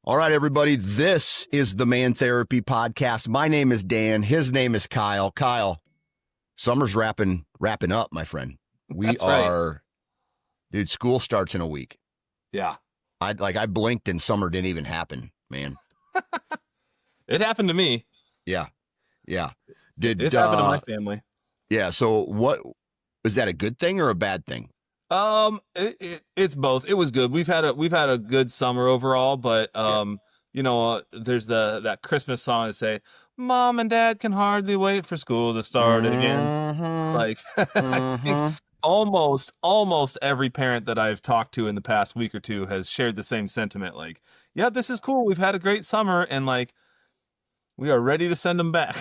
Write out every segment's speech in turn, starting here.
All right, everybody. This is the Man Therapy Podcast. My name is Dan. His name is Kyle. Kyle, summer's wrapping up, my friend. That's right. Dude, school starts in a week. Yeah. I blinked and summer didn't even happen, man. It happened to me. Yeah. Yeah. It happened to my family. Yeah. So what, is that a good thing or a bad thing? It's both. It was good. We've had a good summer overall, but there's that Christmas song that say, "Mom and Dad can hardly wait for school to start again." Like, I think almost every parent that I've talked to in the past week or two has shared the same sentiment. Like, yeah, this is cool. We've had a great summer, and like, we are ready to send them back.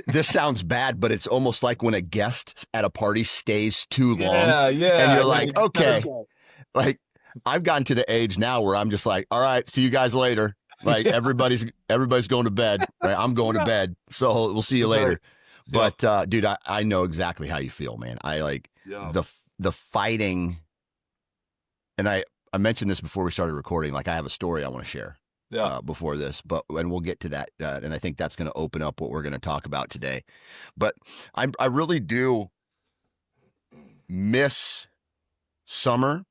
This sounds bad, but it's almost like when a guest at a party stays too long. Yeah. And you're like, okay. Like, I've gotten to the age now where I'm just like, all right, see you guys later. Like, everybody's going to bed. Right? I'm going to bed. So we'll see you later. But dude, I know exactly how you feel, man. I like the fighting. And I mentioned this before we started recording. Like, I have a story I want to share. Before this, and we'll get to that, and I think that's going to open up what we're going to talk about today. But I really do miss summer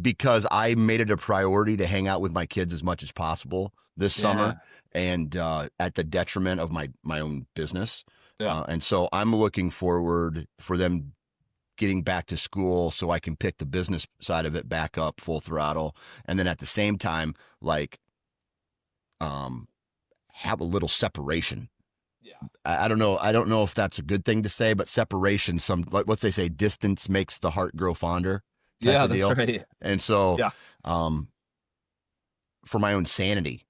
because I made it a priority to hang out with my kids as much as possible this summer, and at the detriment of my own business. And so I'm looking forward for them getting back to school so I can pick the business side of it back up full throttle, and then at the same time, like, have a little separation. I don't know if that's a good thing to say, but separation, like what they say, distance makes the heart grow fonder. Yeah, that's right. And so, for my own sanity,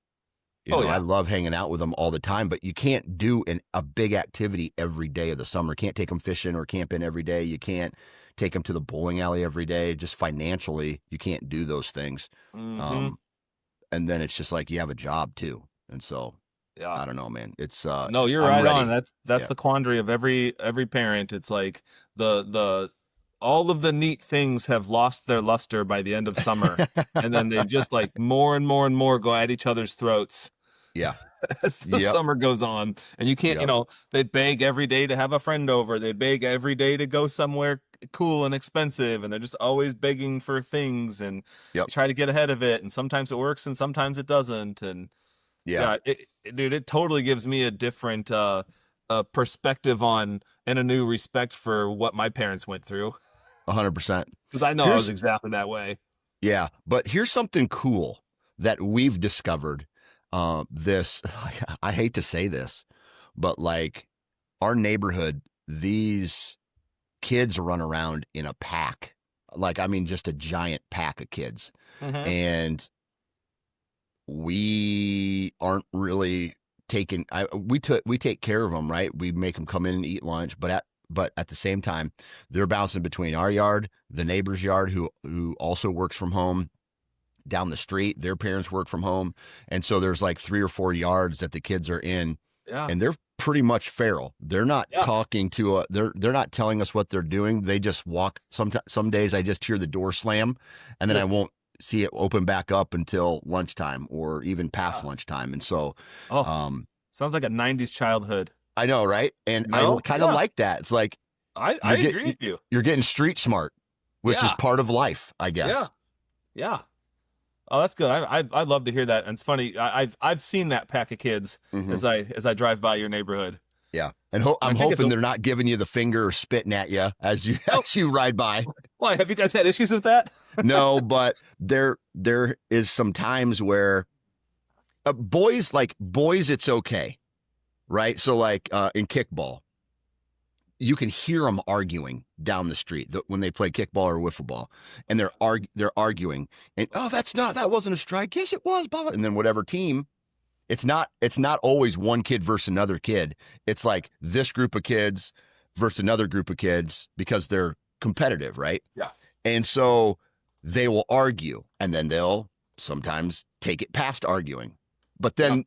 I love hanging out with them all the time, but you can't do a big activity every day of the summer. Can't take them fishing or camping every day. You can't take them to the bowling alley every day. Just financially, you can't do those things. And then it's just like you have a job too. And so, I don't know, man. It's no, you're right on. That's the quandary of every parent. It's like the all of the neat things have lost their luster by the end of summer, and then they just like more and more and more go at each other's throats. Yeah. As the summer goes on, and you can't, they beg every day to have a friend over. They beg every day to go somewhere cool and expensive, and they're just always begging for things, and try to get ahead of it. And sometimes it works, and sometimes it doesn't. And it totally gives me a different perspective on and a new respect for what my parents went through. 100%. Because I know I was exactly that way. Yeah, but here's something cool that we've discovered. I hate to say this, but like our neighborhood, these kids run around in a pack. Like, I mean, just a giant pack of kids. And we aren't really taking, we take care of them, right? We make them come in and eat lunch, but at the same time, they're bouncing between our yard, the neighbor's yard, who also works from home. Down the street, their parents work from home, and so there's like 3 or 4 yards that the kids are in, and they're pretty much feral. They're not talking to they're not telling us what they're doing. They just walk. Some days I just hear the door slam, and then I won't see it open back up until lunchtime or even past lunchtime. And so, sounds like a 90s childhood. I know, right? And I kind of like that. It's like I agree with you. You're getting street smart, which is part of life, I guess. Yeah. Oh, that's good. I'd love to hear that. And it's funny. I've seen that pack of kids as I drive by your neighborhood. Yeah, and I'm hoping they're not giving you the finger or spitting at you as you ride by. Why, have you guys had issues with that? No, but there is some times where boys, it's okay, right? So like in kickball, you can hear them arguing down the street when they play kickball or wiffle ball, and they're arguing, and that wasn't a strike. Yes, it was. Blah, blah. And then whatever team, it's not always one kid versus another kid. It's like this group of kids versus another group of kids because they're competitive, right? Yeah. And so they will argue, and then they'll sometimes take it past arguing, but then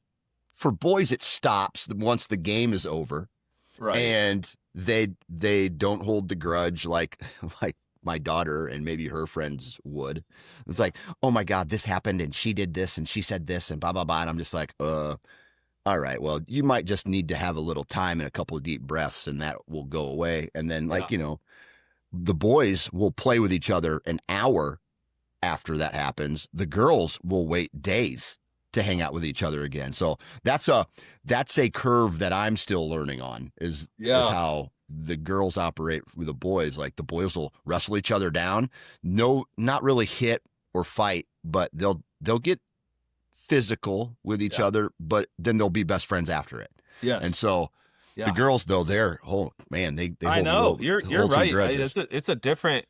for boys it stops once the game is over, right? And they don't hold the grudge like my daughter and maybe her friends would. It's like, oh my God, this happened and she did this and she said this and blah, blah, blah. And I'm just like, all right, well, you might just need to have a little time and a couple of deep breaths and that will go away. And then, Yeah. like, the boys will play with each other an hour after that happens. The girls will wait days to hang out with each other again. So that's a curve that I'm still learning on is Yeah. how the girls operate with the boys. Like the boys will wrestle each other down. No, not really hit or fight, but they'll get physical with each Yeah. other, but then they'll be best friends after it. Yes. And so Yeah. the girls, though, they're man, they I hold know you're hold some right. grudges. It's a different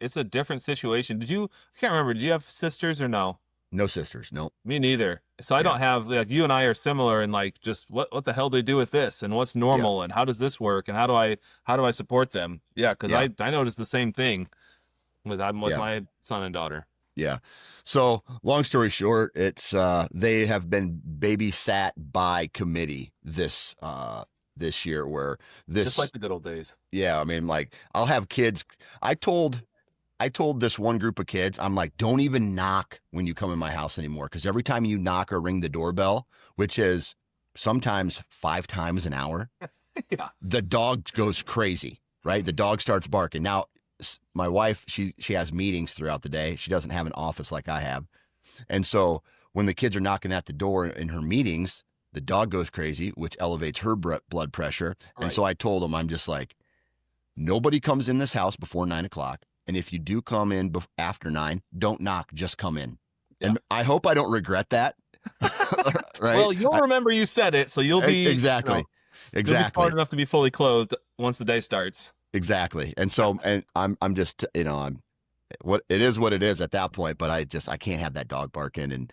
situation. I can't remember. Did you have sisters or no? No sisters, no. Me neither. So I Yeah. don't have like you and I are similar in like just what the hell do they do with this and what's normal and how does this work and how do I support them? Yeah, because Yeah. I noticed the same thing with Yeah. my son and daughter. Yeah. So long story short, it's they have been babysat by committee this year where this Just like the good old days. yeah, I mean like I'll have kids. I told this one group of kids, I'm like, don't even knock when you come in my house anymore. Because every time you knock or ring the doorbell, which is sometimes 5 times an hour, Yeah. the dog goes crazy, right? The dog starts barking. Now, my wife, she has meetings throughout the day. She doesn't have an office like I have. And so when the kids are knocking at the door in her meetings, the dog goes crazy, which elevates her blood pressure. And Right. so I told them, I'm just like, nobody comes in this house before 9 o'clock. And if you do come in after 9, don't knock, just come in. Yeah. And I hope I don't regret that. Right? Well, you'll remember you said it, so you'll be exactly. You'll be Exactly. smart enough to be fully clothed once the day starts. Exactly. And so, and I'm just, I'm what it is at that point, but I can't have that dog barking and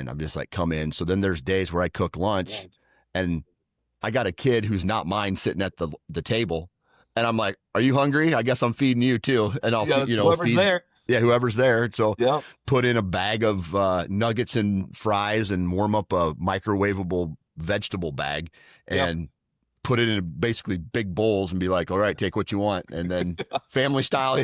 I'm just like, come in. So then there's days where I cook lunch and I got a kid who's not mine sitting at the table. And I'm like, are you hungry? I guess I'm feeding you too. And I'll, whoever's feed there. Yeah, whoever's there. So Yeah. put in a bag of nuggets and fries and warm up a microwavable vegetable bag and put it in basically big bowls and be like, all right, take what you want. And then family style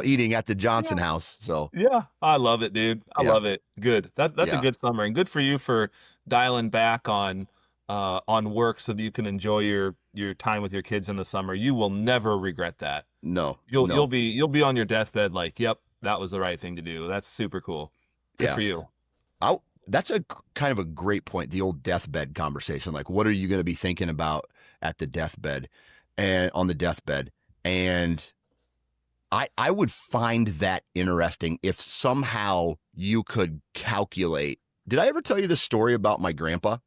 eating at the Johnson house. So Yeah, I love it, dude. I love it. Good. That's a good summer, and good for you for dialing back on work so that you can enjoy your time with your kids in the summer. You will never regret that. No, You'll be on your deathbed like, yep, that was the right thing to do. That's super cool. Good for you. That's a kind of a great point. The old deathbed conversation. Like, what are you going to be thinking about at the deathbed and on the deathbed? And I would find that interesting if somehow you could calculate. Did I ever tell you the story about my grandpa?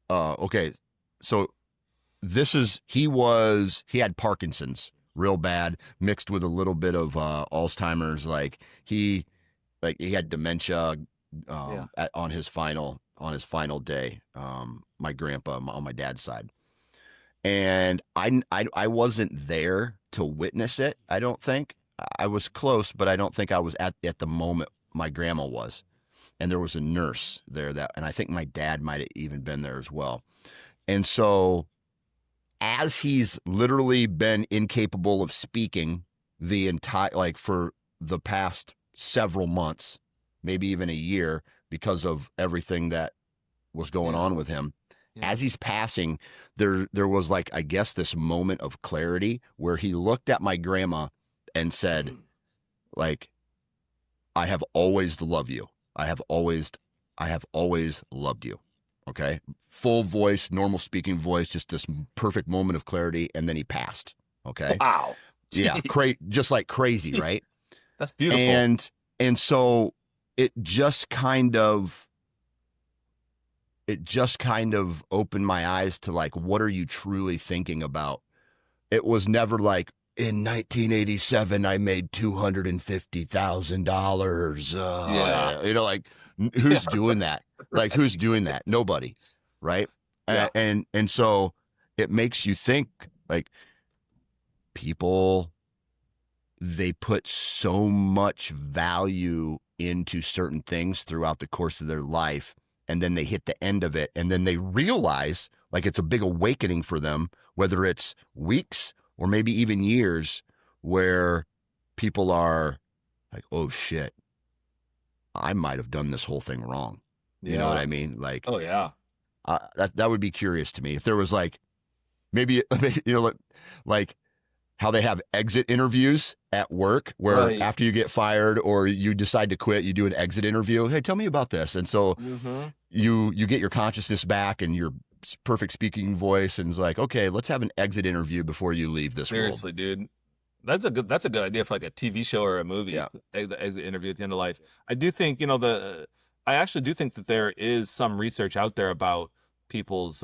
Okay. So he had Parkinson's real bad, mixed with a little bit of Alzheimer's. He had dementia on his final day. My grandpa on my dad's side, and I wasn't there to witness it. I don't think I was close, but I don't think I was at the moment my grandma was. And there was a nurse there and I think my dad might have even been there as well. And so as he's literally been incapable of speaking for the past several months, maybe even a year, because of everything that was going on with him. Yeah. As he's passing, there was I guess this moment of clarity where he looked at my grandma and said, I have always loved you. I have always loved you. Okay. Full voice, normal speaking voice, just this perfect moment of clarity. And then he passed. Okay. Wow. Yeah. Just like crazy, right? That's beautiful. And so it just kind of opened my eyes to what are you truly thinking about? It was never in 1987, I made $250,000. Who's doing that? Who's doing that? Nobody. Right. Yeah. And so it makes you think people, they put so much value into certain things throughout the course of their life. And then they hit the end of it. And then they realize it's a big awakening for them, whether it's weeks or maybe even years, where people are like, oh shit, I might have done this whole thing wrong. You know what Yeah. I mean? Like, Oh yeah. that would be curious to me if there was like maybe you know like how they have exit interviews at work where Right. after you get fired or you decide to quit, you do an exit interview. Hey, tell me about this. And so Mm-hmm. you get your consciousness back and your perfect speaking voice and it's like, okay, let's have an exit interview before you leave this world. Seriously, dude. That's a good idea for like a TV show or a movie. Yeah. The exit interview at the end of life. I do think, I actually do think that there is some research out there about people's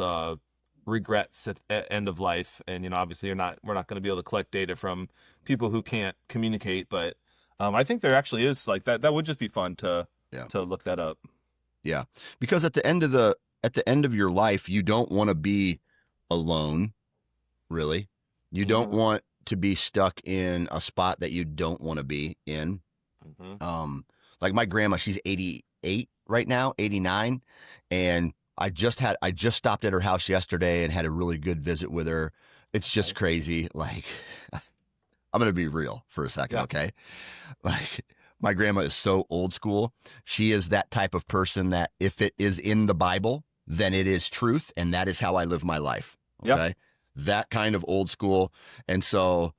regrets at end of life. And obviously we're not going to be able to collect data from people who can't communicate, but I think there actually is like that. That would just be fun to Yeah. look that up. Yeah. Because at the end of your life, you don't want to be alone, really. You don't Mm-hmm. want to be stuck in a spot that you don't want to be in. Mm-hmm. Like my grandma, she's 88 right now, 89, and I just stopped at her house yesterday and had a really good visit with her. It's just Okay. crazy. Like I'm going to be real for a second, Yeah. okay? Like my grandma is so old school. She is that type of person that if it is in the Bible, then it is truth and that is how I live my life, Yep. okay? That kind of old school. And so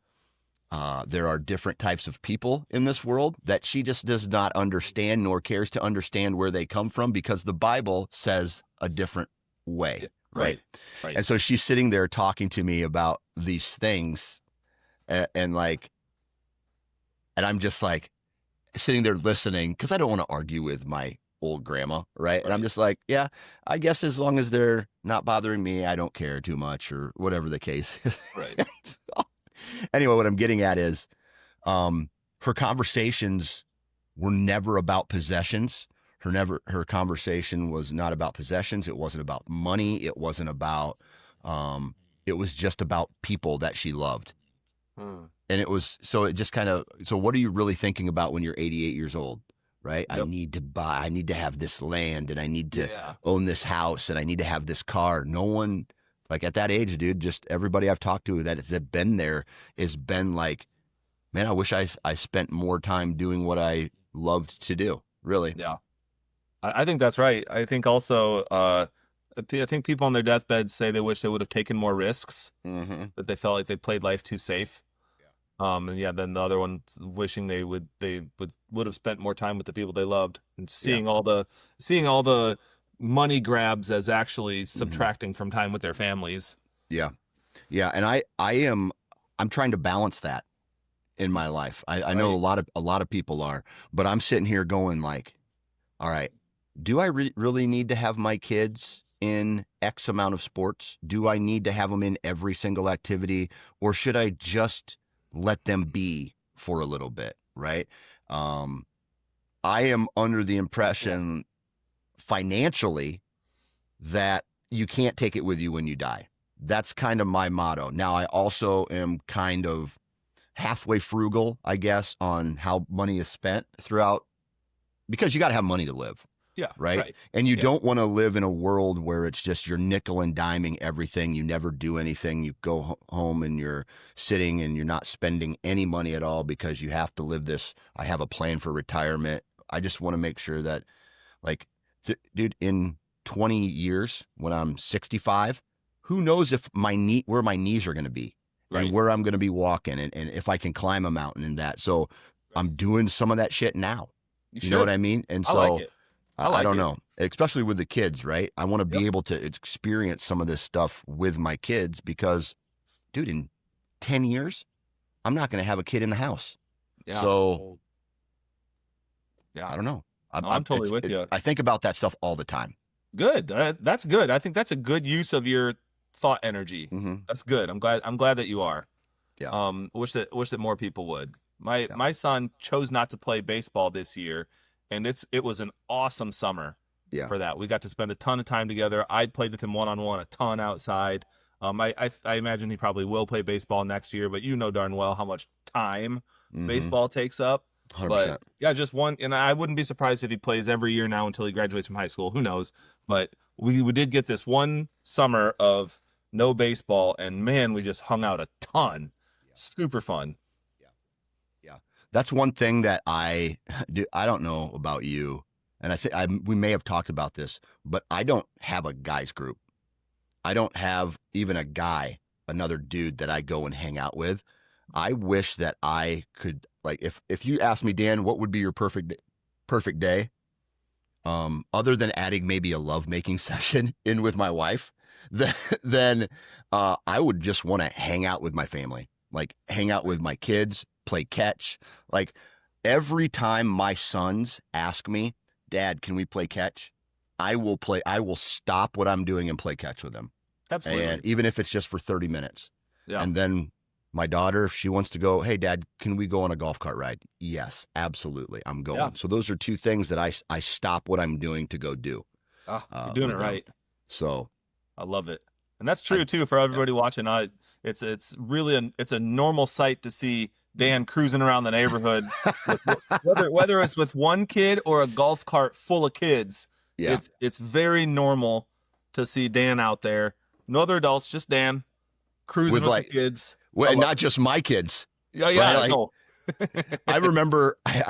there are different types of people in this world that she just does not understand nor cares to understand where they come from because the Bible says a different way, Yeah. right? Right. Right. And so she's sitting there talking to me about these things and like, and I'm just like sitting there listening because I don't want to argue with my old grandma, right? And I'm Right. just like, yeah, I guess as long as they're not bothering me, I don't care too much or whatever the case is. Right. So, anyway, what I'm getting at is um, her conversations were never about possessions. Her conversation was not about possessions. It wasn't about money. It wasn't about it was just about people that she loved. Hmm. And it was so it just kind of so what are you really thinking about when you're 88 years old? Right? Yep. I need to have this land and I need to Yeah. own this house and I need to have this car. No one like at that age, dude, just everybody I've talked to that has been there has been like, man, I wish I spent more time doing what I loved to do. Really. Yeah. I think that's right. I think also, I think people on their deathbed say they wish they would have taken more risks, Mm-hmm. that they felt like they played life too safe. And yeah, then the other one wishing they would have spent more time with the people they loved and Yeah. seeing all the money grabs as actually Mm-hmm. subtracting from time with their families. Yeah. Yeah. And I'm trying to balance that in my life. I know Right. a lot of people are, but I'm sitting here going like, all right, do I really need to have my kids in X amount of sports? Do I need to have them in every single activity, or should I just let them be for a little bit? Right. Um, I am under the impression financially that you can't take it with you when you die. That's kind of my motto. Now, I also am kind of halfway frugal, I guess, on how money is spent throughout because you got to have money to live, Yeah. right? Right. And you Yeah. don't want to live in a world where it's just you're nickel and diming everything. You never do anything. You go home and you're sitting and you're not spending any money at all because you have to live this. I have a plan for retirement. I just want to make sure that, like, dude, in 20 years when I'm 65, who knows if where my knees are going to be and Right. where I'm going to be walking and if I can climb a mountain and that. So Right. I'm doing some of that shit now. You You know what should. I mean? And I like so it. I I like don't it. know, especially with the kids, right? I want to Yep. be able to experience some of this stuff with my kids because, dude, in 10 years, I'm not going to have a kid in the house. Yeah. So Yeah. I don't know. No, I'm totally with you. I think about that stuff all the time. Good. That's good. I think that's a good use of your thought energy. Mm-hmm. That's good. I'm glad that you are. Yeah. Wish that more people would. My Yeah. my son chose not to play baseball this year, and it was an awesome summer Yeah. for that. We got to spend a ton of time together. I played with him one on one a ton outside. I imagine he probably will play baseball next year, but you know darn well how much time Mm-hmm. baseball takes up. But 100%. yeah, just one, and I wouldn't be surprised if he plays every year now until he graduates from high school. Who knows? But we did get this one summer of no baseball, and man, we just hung out a ton. Yeah. Super fun. Yeah. That's one thing that I do. I don't know about you, and I think we may have talked about this, but I don't have a guys group. I don't have even a guy, another dude that I go and hang out with. I wish that I could, like, if you ask me, Dan, what would be your perfect day? Other than adding maybe a lovemaking session in with my wife, then, then I would just want to hang out with my family, like hang out with my kids, play catch. Like every time my sons ask me, Dad, can we play catch? I will play. I will stop what I'm doing and play catch with them, and Absolutely. even if it's just for 30 minutes. Yeah. And then my daughter, if she wants to go, hey, Dad, can we go on a golf cart ride? Yes, absolutely. I'm Yeah. going. So those are two things that I stop what I'm doing to go do Ah, you're doing it with them. right. So I love it. And that's I, true too for yeah. everybody watching. It's really it's a normal sight to see Dan cruising around the neighborhood with whether it's with one kid or a golf cart full of kids. Yeah. It's very normal to see Dan out there. No other adults, just Dan cruising With with the like, kids. well, I and love not it. just my kids, Yeah, right? yeah, Like no. I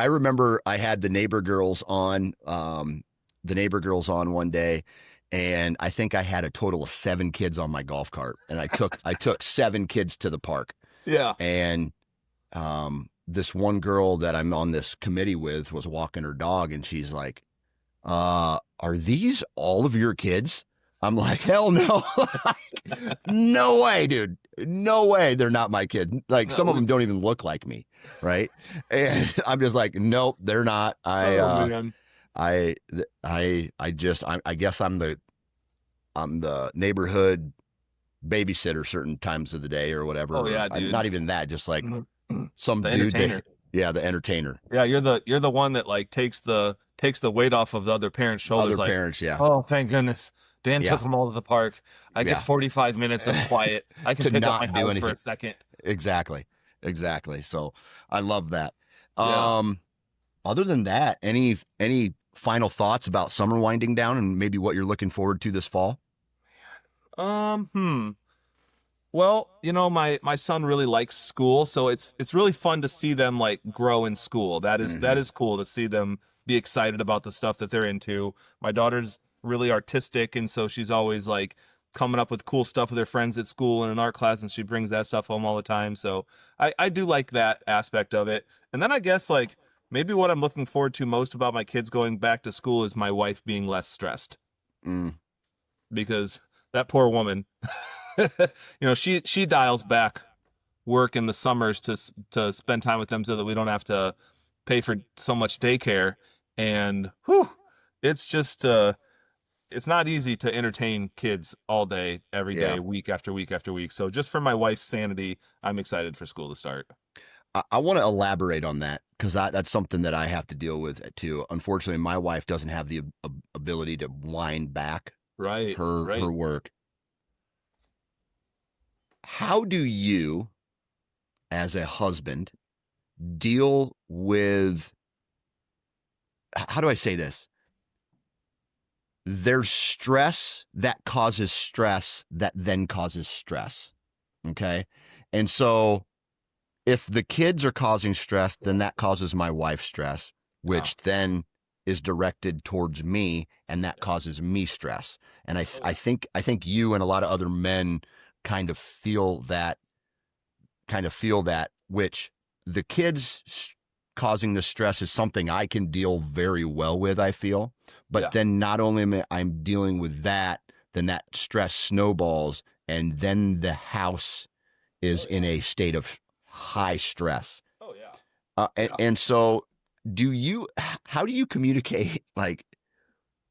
remember I had the neighbor girls on one day, and I think I had a total of 7 kids on my golf cart, and I took 7 kids to the park, Yeah. and this one girl that I'm on this committee with was walking her dog, and she's like, are these all of your kids? I'm like, hell no. No way, dude. No way they're not my kids. Like some of No, them don't even look like me, right? And I'm just like, nope, they're not. oh man. I guess I'm the neighborhood babysitter certain times of the day or whatever. Oh Or yeah, I'm dude. not even that, just like some The dude entertainer. that, yeah, the entertainer. Yeah, you're the one that like takes the weight off of the other parent's shoulders. Other Like, parents, yeah. oh, thank goodness, Dan took Yeah. them all to the park. I get Yeah. 45 minutes of quiet. I can To pick up my not do house for a anything. second. Exactly. Exactly. So I love that. Yeah. Um, Other than that, any final thoughts about summer winding down and maybe what you're looking forward to this fall? Hmm. Well, my son really likes school, so it's really fun to see them like grow in school. That Hmm. is cool to see them be excited about the stuff that they're into. My daughter's really artistic, and so she's always like coming up with cool stuff with her friends at school and in art class, and she brings that stuff home all the time. So I do like that aspect of it. And then I guess like maybe what I'm looking forward to most about my kids going back to school is my wife being less stressed Mm, because that poor woman, she dials back work in the summers to spend time with them so that we don't have to pay for so much daycare. And whew, it's just it's not easy to entertain kids all day, every yeah. day, week after week after week. So just for my wife's sanity, I'm excited for school to start. I want to elaborate on that because that's something that I have to deal with too. Unfortunately, my wife doesn't have the ability to wind back Right, her right. work. How do you, as a husband, deal with, how do I say this? There's stress that causes stress that then causes stress. Okay. And so if the kids are causing stress, then that causes my wife stress, Yeah. which then is directed towards me, and that Yeah. causes me stress. And I, Oh I yeah. think, I think you and a lot of other men kind of feel that, which the kids causing the stress is something I can deal very well with, I feel. But Yeah. then not only am I'm dealing with that, then that stress snowballs, and then the house is Oh in yeah. a state of high stress. Oh yeah. And, Yeah. and so, how do you communicate like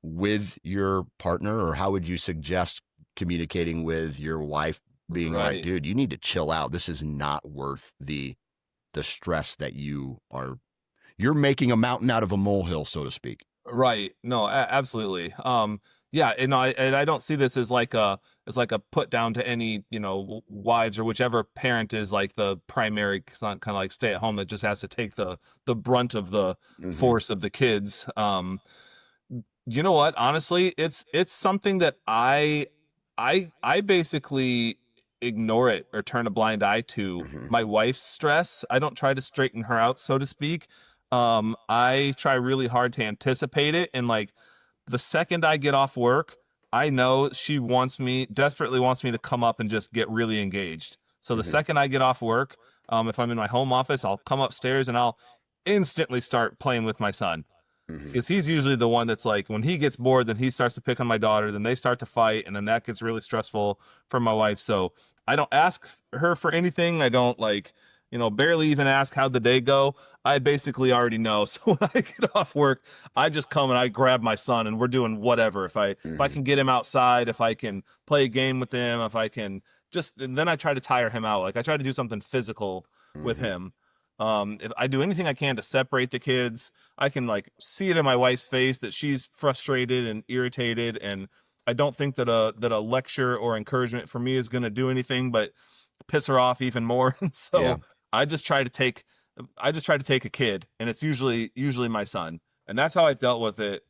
with your partner, or how would you suggest communicating with your wife, being like, Right. dude, you need to chill out. This is not worth the stress that you're making a mountain out of a molehill, so to speak. Right. No, absolutely. Yeah, and I don't see this as like a put down to any, wives or whichever parent is like the primary kind of like stay at home that just has to take the brunt of the Hmm. force of the kids. You know what? Honestly, it's something that I basically ignore it or turn a blind eye to Hmm. my wife's stress. I don't try to straighten her out, so to speak. I try really hard to anticipate it, and like the second I get off work, I know she desperately wants me to come up and just get really engaged. So the Hmm. second I get off work, if I'm in my home office, I'll come upstairs and I'll instantly start playing with my son, Hmm. because he's usually the one that's like, when he gets bored, then he starts to pick on my daughter, then they start to fight, and then that gets really stressful for my wife. So I don't ask her for anything. I don't like, barely even ask how'd the day go. I basically already know. So when I get off work, I just come and I grab my son and we're doing whatever. If I Hmm. can get him outside, if I can play a game with him, if I can just, and then I try to tire him out. Like I try to do something physical with Hmm. him. If I do anything I can to separate the kids, I can like see it in my wife's face that she's frustrated and irritated, and I don't think that a lecture or encouragement for me is going to do anything but piss her off even more. And Yeah. so I just try to take I just try to take a kid, and it's usually my son. And that's how I've dealt with it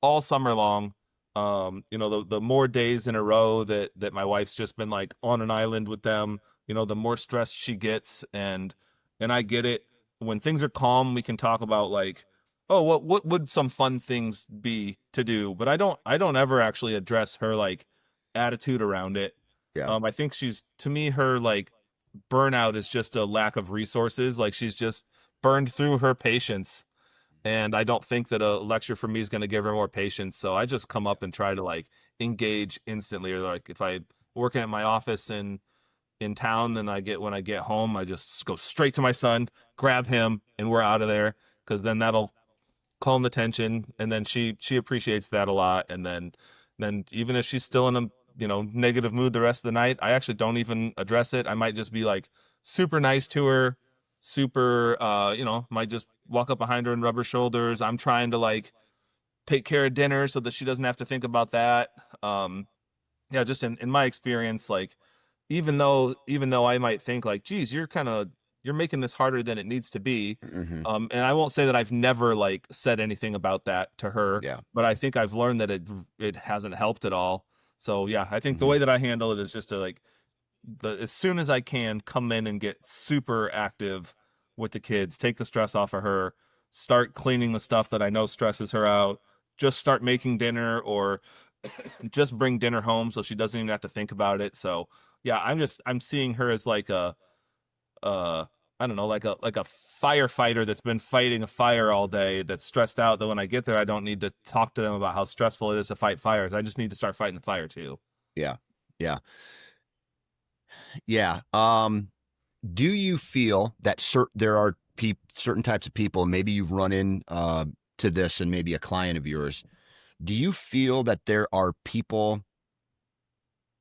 all summer long. The more days in a row that my wife's just been like on an island with them, the more stressed she gets, and I get it. When things are calm, we can talk about like, oh, what would some fun things be to do? But I don't ever actually address her like attitude around it. Yeah. I think she's, to me, her like burnout is just a lack of resources. Like she's just burned through her patience, and I don't think that a lecture from me is going to give her more patience. So I just come up and try to like engage instantly. Or like if I working at my office in town, then when I get home, I just go straight to my son, grab him, and we're out of there, because then that'll calm the tension. And then she appreciates that a lot. And then even if she's still in a negative mood the rest of the night, I actually don't even address it. I might just be like super nice to her, super might just walk up behind her and rub her shoulders. I'm trying to like take care of dinner so that she doesn't have to think about that. Yeah, just in my experience, like even though I might think like, geez, you're making this harder than it needs to be. Hmm. And I won't say that I've never like said anything about that to her, Yeah. but I think I've learned that it hasn't helped at all. So yeah, I think the Hmm. way that I handle it is just to like, as soon as I can, come in and get super active with the kids, take the stress off of her, start cleaning the stuff that I know stresses her out, just start making dinner, or just bring dinner home so she doesn't even have to think about it. So yeah, I'm seeing her as like uh I don't know, like a firefighter that's been fighting a fire all day, that's stressed out, that when I get there I don't need to talk to them about how stressful it is to fight fires. I just need to start fighting the fire too. Yeah. Yeah. Yeah. Do you feel that there are certain types of people, and maybe you've run in to this and maybe a client of yours, do you feel that there are people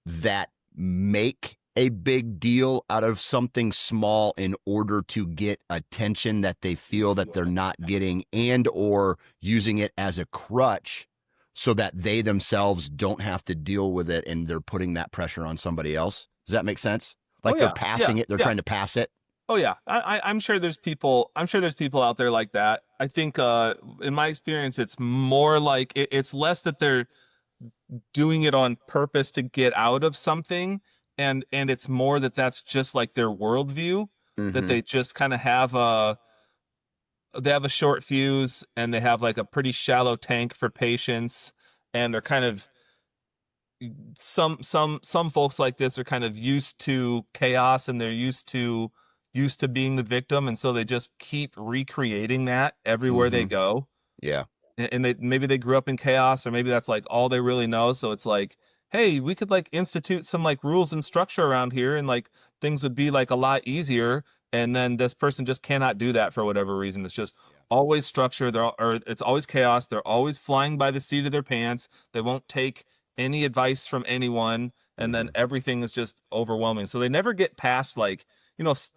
that make a big deal out of something small in order to get attention that they feel that they're not getting, and or using it as a crutch so that they themselves don't have to deal with it and they're putting that pressure on somebody else? Does that make sense? Oh Like they're yeah, yeah, passing it, they're yeah. trying to pass it. Oh yeah, I'm sure there's people. I'm sure there's people out there like that. I think, in my experience, it's more like it's less that they're doing it on purpose to get out of something, and it's more that that's just like their worldview, that Mm-hmm. they just kind of have a short fuse, and they have like a pretty shallow tank for patience, and they're kind of, some folks like this are kind of used to chaos, and they're used to being the victim, and so they just keep recreating that everywhere they Mm-hmm. go. Yeah. And they, maybe they grew up in chaos, or maybe that's like all they really know. So it's like, hey, we could like institute some like rules and structure around here, and like things would be like a lot easier. And then this person just cannot do that for whatever reason. It's just Yeah. always structure, or it's always chaos. They're always flying by the seat of their pants. They won't take any advice from anyone, and then Mm-hmm. everything is just overwhelming. So they never get past like,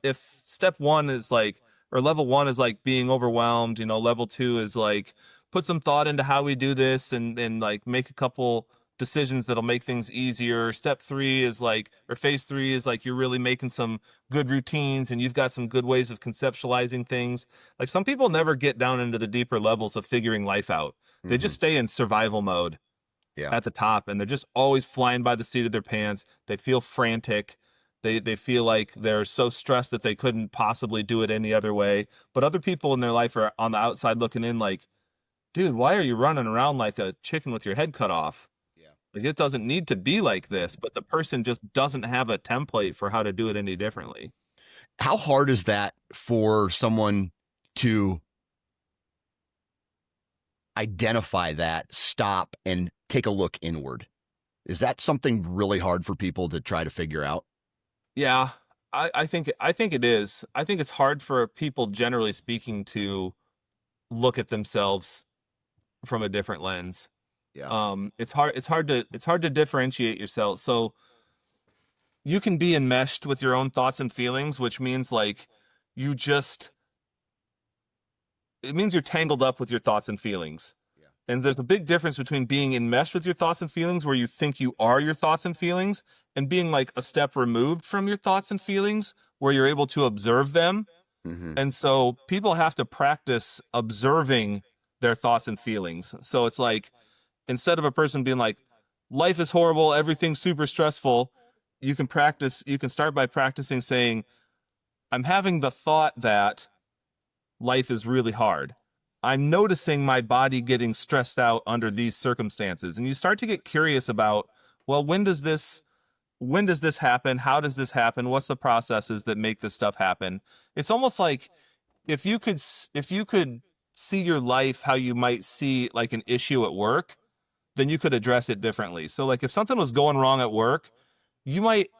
if step one is like, or level one is like being overwhelmed, level two is like, put some thought into how we do this, and like make a couple decisions that'll make things easier. Step three is like, or phase three is like, you're really making some good routines, and you've got some good ways of conceptualizing things. Like some people never get down into the deeper levels of figuring life out. They Mm-hmm. just stay in survival mode Yeah. at the top, and they're just always flying by the seat of their pants. They feel frantic. They feel like they're so stressed that they couldn't possibly do it any other way. But other people in their life are on the outside looking in like, dude, why are you running around like a chicken with your head cut off? Yeah. Like it doesn't need to be like this, but the person just doesn't have a template for how to do it any differently. How hard is that for someone to identify that, stop, and take a look inward? Is that something really hard for people to try to figure out? Yeah, I think it is. I think it's hard for people generally speaking to look at themselves from a different lens. Yeah. It's hard to differentiate yourself. So you can be enmeshed with your own thoughts and feelings, which means like you just it means you're tangled up with your thoughts and feelings. Yeah. And there's a big difference between being enmeshed with your thoughts and feelings, where you think you are your thoughts and feelings, and being like a step removed from your thoughts and feelings, where you're able to observe them. Mm-hmm. And so people have to practice observing their thoughts and feelings. So it's like, instead of a person being like, life is horrible, everything's super stressful, you can start by practicing saying, I'm having the thought that life is really hard. I'm noticing my body getting stressed out under these circumstances. And you start to get curious about, well, when does this happen? How does this happen? What's the processes that make this stuff happen? It's almost like if you could see your life how you might see like an issue at work, then you could address it differently. So like if something was going wrong at work, you might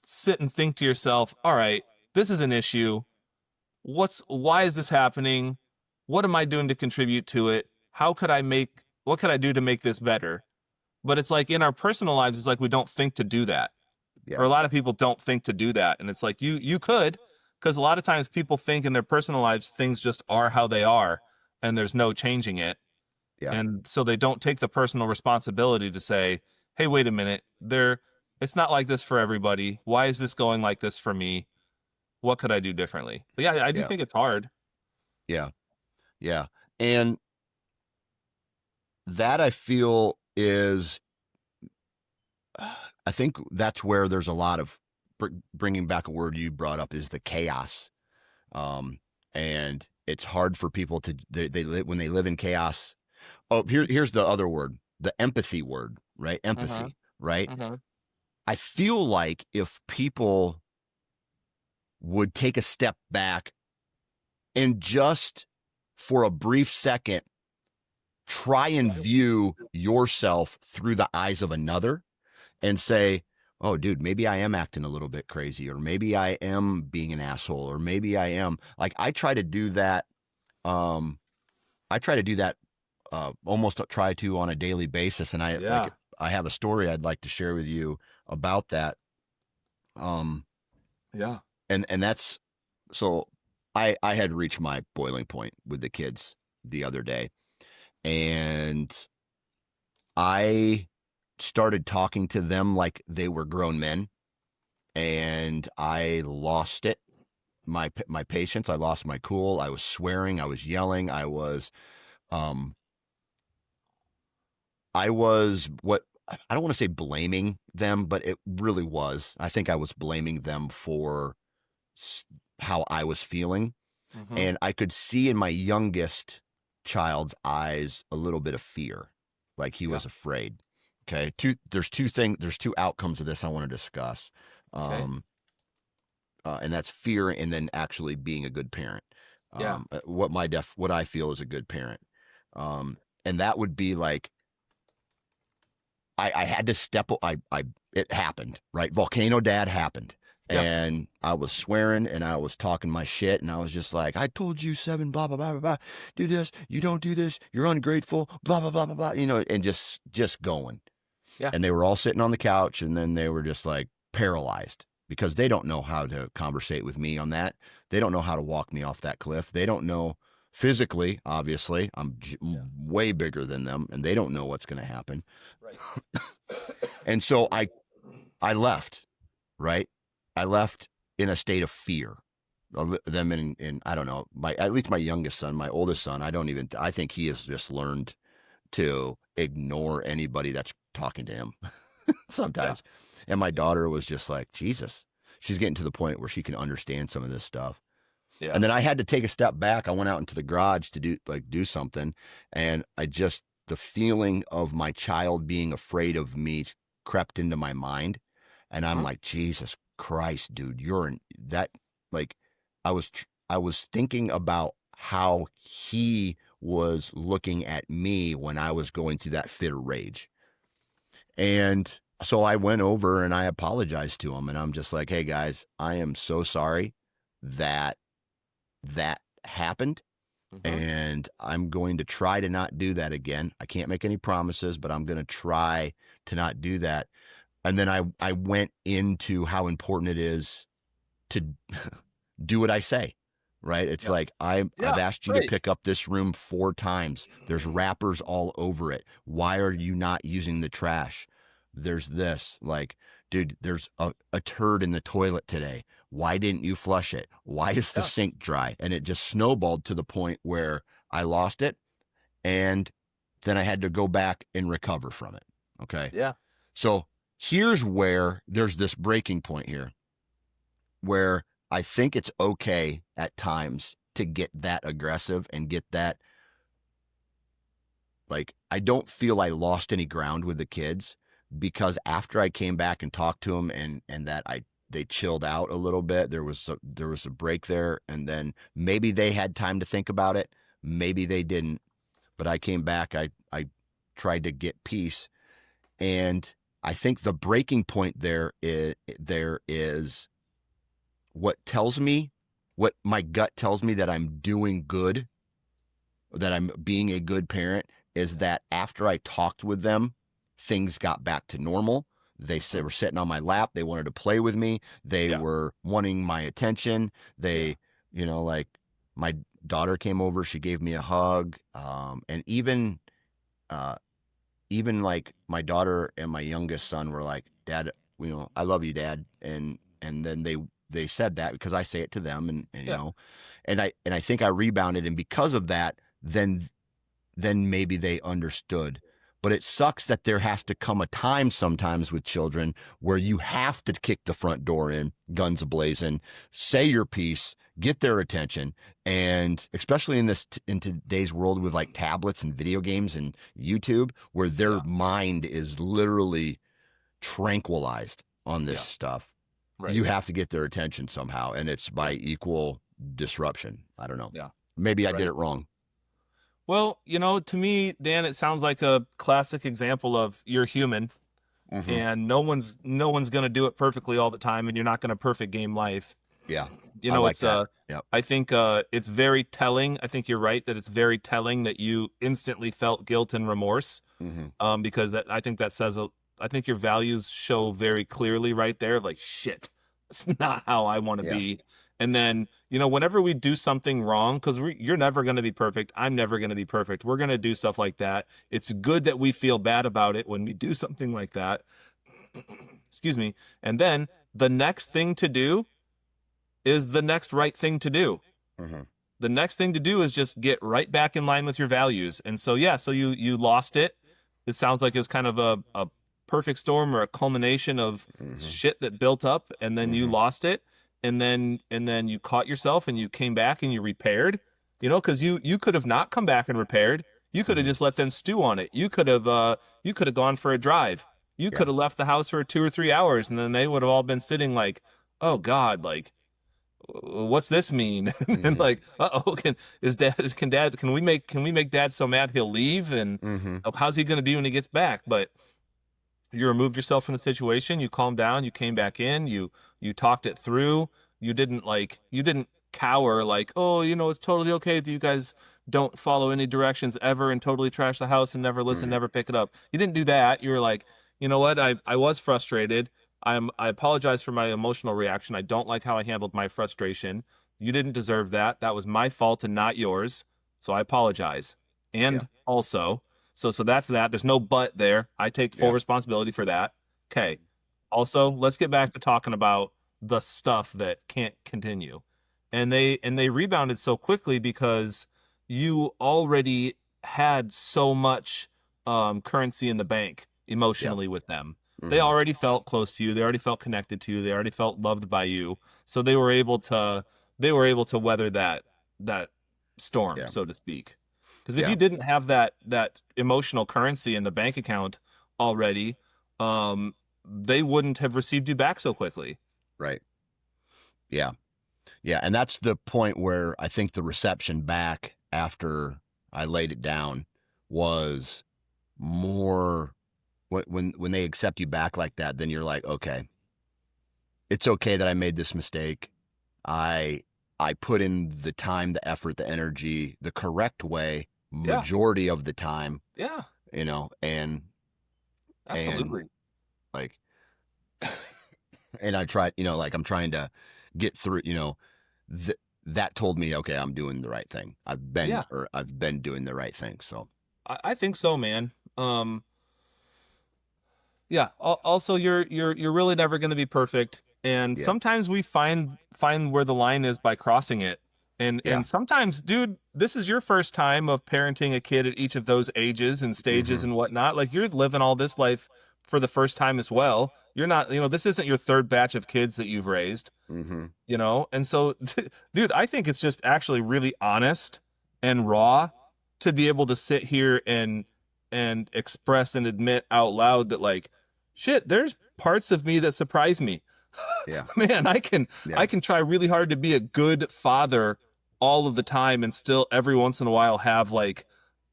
sit and think to yourself, all right, this is an issue. Why is this happening? What am I doing to contribute to it? What could I do to make this better? But it's like in our personal lives, it's like we don't think to do that. Or Yeah. a lot of people don't think to do that. And it's like you could, because a lot of times people think in their personal lives things just are how they are and there's no changing it. Yeah. And so they don't take the personal responsibility to say, hey, wait a minute, it's not like this for everybody. Why is this going like this for me? What could I do differently? But yeah, I do Yeah. think it's hard. Yeah. Yeah. And that I feel is, I think that's where there's a lot of bringing back a word you brought up is the chaos. And it's hard for people to, they live when they live in chaos. Oh, here's the other word, the empathy word, right? Uh-huh. Empathy, right? Uh-huh. I feel like if people would take a step back and just for a brief second try and view yourself through the eyes of another and say, oh, dude, maybe I am acting a little bit crazy, or maybe I am being an asshole, or maybe I am like, I try to do that. I try to do that, almost try to on a daily basis. And Yeah. I have a story I'd like to share with you about that. Um, Yeah. and that's, so I had reached my boiling point with the kids the other day, and I started talking to them like they were grown men, and I lost it. My patience. I lost my cool. I was swearing. I was yelling. Um, I was what I don't want to say blaming them, but it really was. I think I was blaming them for how I was feeling, Mm-hmm. and I could see in my youngest child's eyes a little bit of fear, like he Yeah. was afraid. Okay, there's two outcomes of this I want to discuss, Okay. um, and that's fear, and then actually being a good parent. Yeah. What I feel is a good parent, and that would be like I had to step. It happened, right? Volcano Dad happened, Yeah. and I was swearing and I was talking my shit, and I was just like, I told you seven, blah blah blah blah blah. Do this, you don't do this, you're ungrateful, blah blah blah blah blah. And just going. Yeah. And they were all sitting on the couch, and then they were just like paralyzed because they don't know how to conversate with me on that. They don't know how to walk me off that cliff. They don't know physically. Obviously, I'm Yeah. way bigger than them, and they don't know what's going to happen. Right. And so I left, right? I left in a state of fear of them in I don't know, at least my youngest son, my oldest son, I think he has just learned to ignore anybody that's talking to him. Yeah. sometimes. And my daughter was just like, Jesus, she's getting to the point where she can understand some of this stuff. Yeah. And then I had to take a step back. I went out into the garage to do something, and the feeling of my child being afraid of me crept into my mind, and I'm Uh-huh. like, Jesus Christ, dude, you're in that. Like, I was thinking about how he was looking at me when I was going through that fit of rage. And so I went over and I apologized to him, and I'm just like, hey guys, I am so sorry that that happened, Uh-huh. and I'm going to try to not do that again. I can't make any promises, but I'm going to try to not do that. And then I went into how important it is to do what I say. Right? It's Yeah. like I've Yeah. asked you to Right. pick up this room 4 times. There's wrappers all over it. Why are you not using the trash? There's this. Like, dude, there's a turd in the toilet today. Why didn't you flush it? Why is the Yeah. sink dry? And it just snowballed to the point where I lost it, and then I had to go back and recover from it. Okay. Yeah. So here's where there's this breaking point here where I think it's okay at times to get that aggressive and get that, like, I don't feel I lost any ground with the kids, because after I came back and talked to them, and that they chilled out a little bit. There was a break there, and then maybe they had time to think about it, maybe they didn't. But I came back, I tried to get peace, and I think the breaking point there is what tells me, what my gut tells me that I'm doing good, that I'm being a good parent, is that after I talked with them, things got back to normal. They Uh-huh. were sitting on my lap. They wanted to play with me. They Yeah. were wanting my attention. Yeah. They, like, my daughter came over. She gave me a hug. And uh, even like my daughter and my youngest son were like, Dad, I love you, Dad. And then they said that because I say it to them, and Yeah. and I think I rebounded, and because of that, then maybe they understood. But it sucks that there has to come a time sometimes with children where you have to kick the front door in, guns ablazing, say your piece, get their attention. And especially in today's world with like tablets and video games and YouTube, where their Yeah. mind is literally tranquilized on this Yeah. stuff, Right. you have to get their attention somehow. And it's by Yeah. equal disruption. I don't know. Yeah. Maybe I did Right. it wrong. Well, to me, Dan, it sounds like a classic example of you're human, Mm-hmm. and no one's gonna do it perfectly all the time, and you're not gonna perfect game life. Yeah. I like It's that. Yep. I think it's very telling. I think you're right that it's very telling that you instantly felt guilt and remorse. Mm-hmm. Because I think that says I think your values show very clearly right there, like, shit, that's not how I want to Yeah. be. And then, whenever we do something wrong, because you're never going to be perfect, I'm never going to be perfect, we're going to do stuff like that. It's good that we feel bad about it when we do something like that. Excuse me. And then the next thing to do is the next right thing to do. Mm-hmm. The next thing to do is just get right back in line with your values. And so, yeah, so you lost it. It sounds like it's kind of a perfect storm or a culmination of Mm-hmm. shit that built up, and then you Mm-hmm. lost it, and then you caught yourself and you came back and you repaired. Because you could have not come back and repaired. You could have Mm-hmm. just let them stew on it. You could have gone for a drive. You Yeah. could have left the house for 2 or 3 hours, and then they would have all been sitting like, oh God, like, what's this mean? And Mm-hmm. like, uh-oh, can we make dad so mad he'll leave? And Mm-hmm. how's he going to be when he gets back? But you removed yourself from the situation, you calmed down, you came back in, you talked it through. You didn't cower like, oh, it's totally okay that you guys don't follow any directions ever and totally trash the house and never listen, Mm-hmm. never pick it up. You didn't do that. You were like, you know what, I was frustrated. I apologize for my emotional reaction. I don't like how I handled my frustration. You didn't deserve that. That was my fault and not yours. So I apologize. Yeah. And also, so that's that. There's no but there. I take full Yeah. responsibility for that. Okay. Also, let's get back to talking about the stuff that can't continue. And they rebounded so quickly because you already had so much currency in the bank Yep. emotionally with them. They Hmm. already felt close to you. They already felt connected to you. They already felt loved by you. So they were able to weather that storm, Yeah. so to speak. Because if Yeah. you didn't have that emotional currency in the bank account already, they wouldn't have received you back so quickly. Right. Yeah. Yeah. And that's the point where I think the reception back after I laid it down was more when they accept you back like that, then you're like, okay, it's okay that I made this mistake. I I put in the time, the effort, the energy, the correct way, Yeah, majority of the time, yeah, and and absolutely. like and I tried, like I'm trying to get through, th- that told me, okay, I'm doing the right thing. Yeah, I've been doing the right thing. So I think so, man. Yeah. Also, you're really never going to be perfect, and yeah, sometimes we find where the line is by crossing it. And yeah, and sometimes, dude, this is your first time of parenting a kid at each of those ages and stages mm-hmm, and whatnot. Like you're living all this life for the first time as well. You're not, this isn't your third batch of kids that you've raised. mm-hmm, And so dude, I think it's just actually really honest and raw to be able to sit here and express and admit out loud that, like, shit, there's parts of me that surprise me. yeah, Man, I can yeah, I can try really hard to be a good father all of the time and still every once in a while have like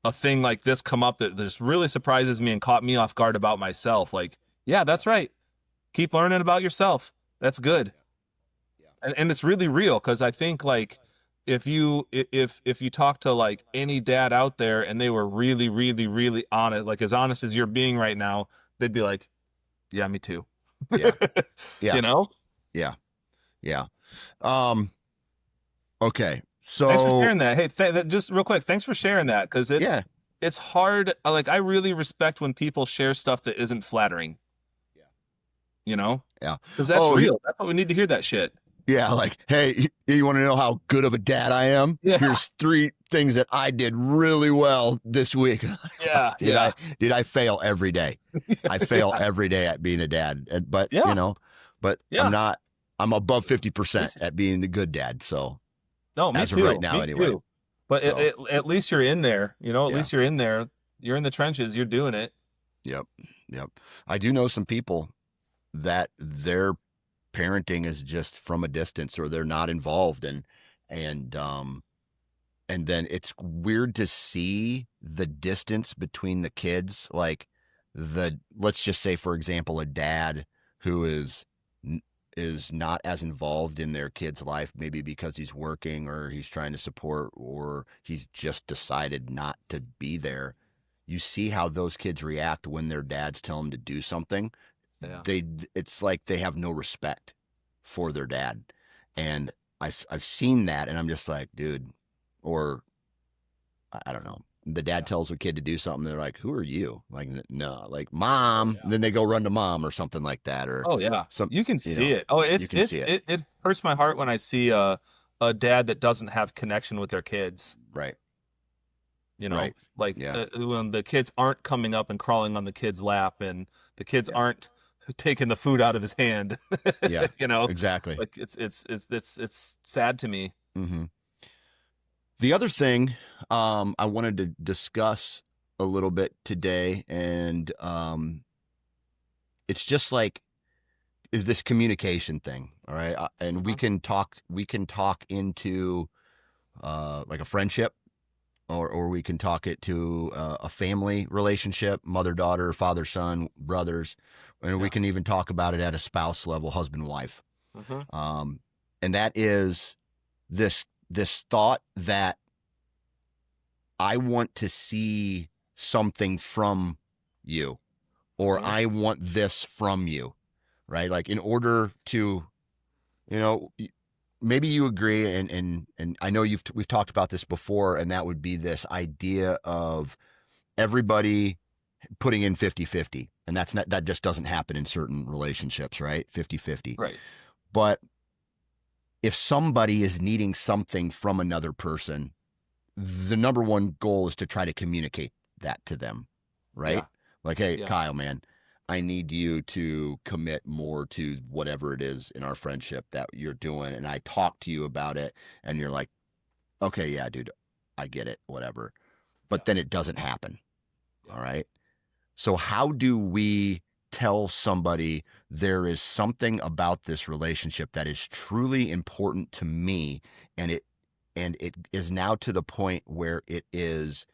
a thing like this come up that just really surprises me and caught me off guard about myself. Like, yeah, that's right. Keep learning about yourself. That's good. yeah, And it's really real because I think, like, if you talk to like any dad out there and they were really really really honest, like as honest as you're being right now, they'd be like, yeah, me too. yeah, yeah, you know yeah, yeah. Um, okay. Thanks for So sharing that. Hey, just real quick, thanks for sharing that because it's yeah, it's hard. Like, I really respect when people share stuff that isn't flattering, yeah, you know yeah. because that's Oh, real. That's what we need to hear, that shit. yeah, like, hey, you want to know how good of a dad I am? Yeah, Here's three things that I did really well this week. yeah, did I yeah, did I fail every day? I fail yeah, every day at being a dad. But yeah, I'm yeah. not I'm above At 50% least, at being the good dad. So no, me as of right too. now Me anyway. too. But So at least you're in there. At yeah. least you're in there. You're in the trenches. You're doing it. Yep. Yep. I do know some people that their parenting is just from a distance or they're not involved and and then it's weird to see the distance between the kids, like the let's just say for example a dad who is not as involved in their kid's life, maybe because he's working or he's trying to support or he's just decided not to be there. You see how those kids react when their dads tell them to do something. Yeah. they it's like they have no respect for their dad, and I've seen that, and I'm just like, dude. Or I don't know, the dad Yeah. tells a kid to do something, they're like, who are you? Like, no, like mom. Yeah. And then they go run to mom or something like that, or Oh yeah. some, You can see it. Oh, you can see it. it hurts my heart when I see a dad that doesn't have connection with their kids. Right. You know, Right. like Yeah. when the kids aren't coming up and crawling on the kid's lap, and the kids Yeah. aren't taking the food out of his hand. Yeah. you know, Exactly. like it's sad to me. Hmm. The other thing I wanted to discuss a little bit today, and it's just like is this communication thing. All right. And Mhm. we can talk into like a friendship, or we can talk it to a family relationship, mother, daughter, father, son, brothers. And we Yeah. can even talk about it at a spouse level, husband, wife. Hmm. Um, and that is this thought that I want to see something from you, or Hmm. I want this from you, right? Like in order to, you know, maybe you agree, and I know we've talked about this before, and that would be this idea of everybody putting in 50-50, and that just doesn't happen in certain relationships, right? 50-50. Right. But if somebody is needing something from another person, the number one goal is to try to communicate that to them, right? Yeah. Like, hey, Yeah. Kyle, man, I need you to commit more to whatever it is in our friendship that you're doing. And I talk to you about it, and you're like, okay, yeah, dude, I get it, whatever. Yeah. But then it doesn't happen. Yeah. All right. So, how do we tell somebody there is something about this relationship that is truly important to me, and it is now to the point where it is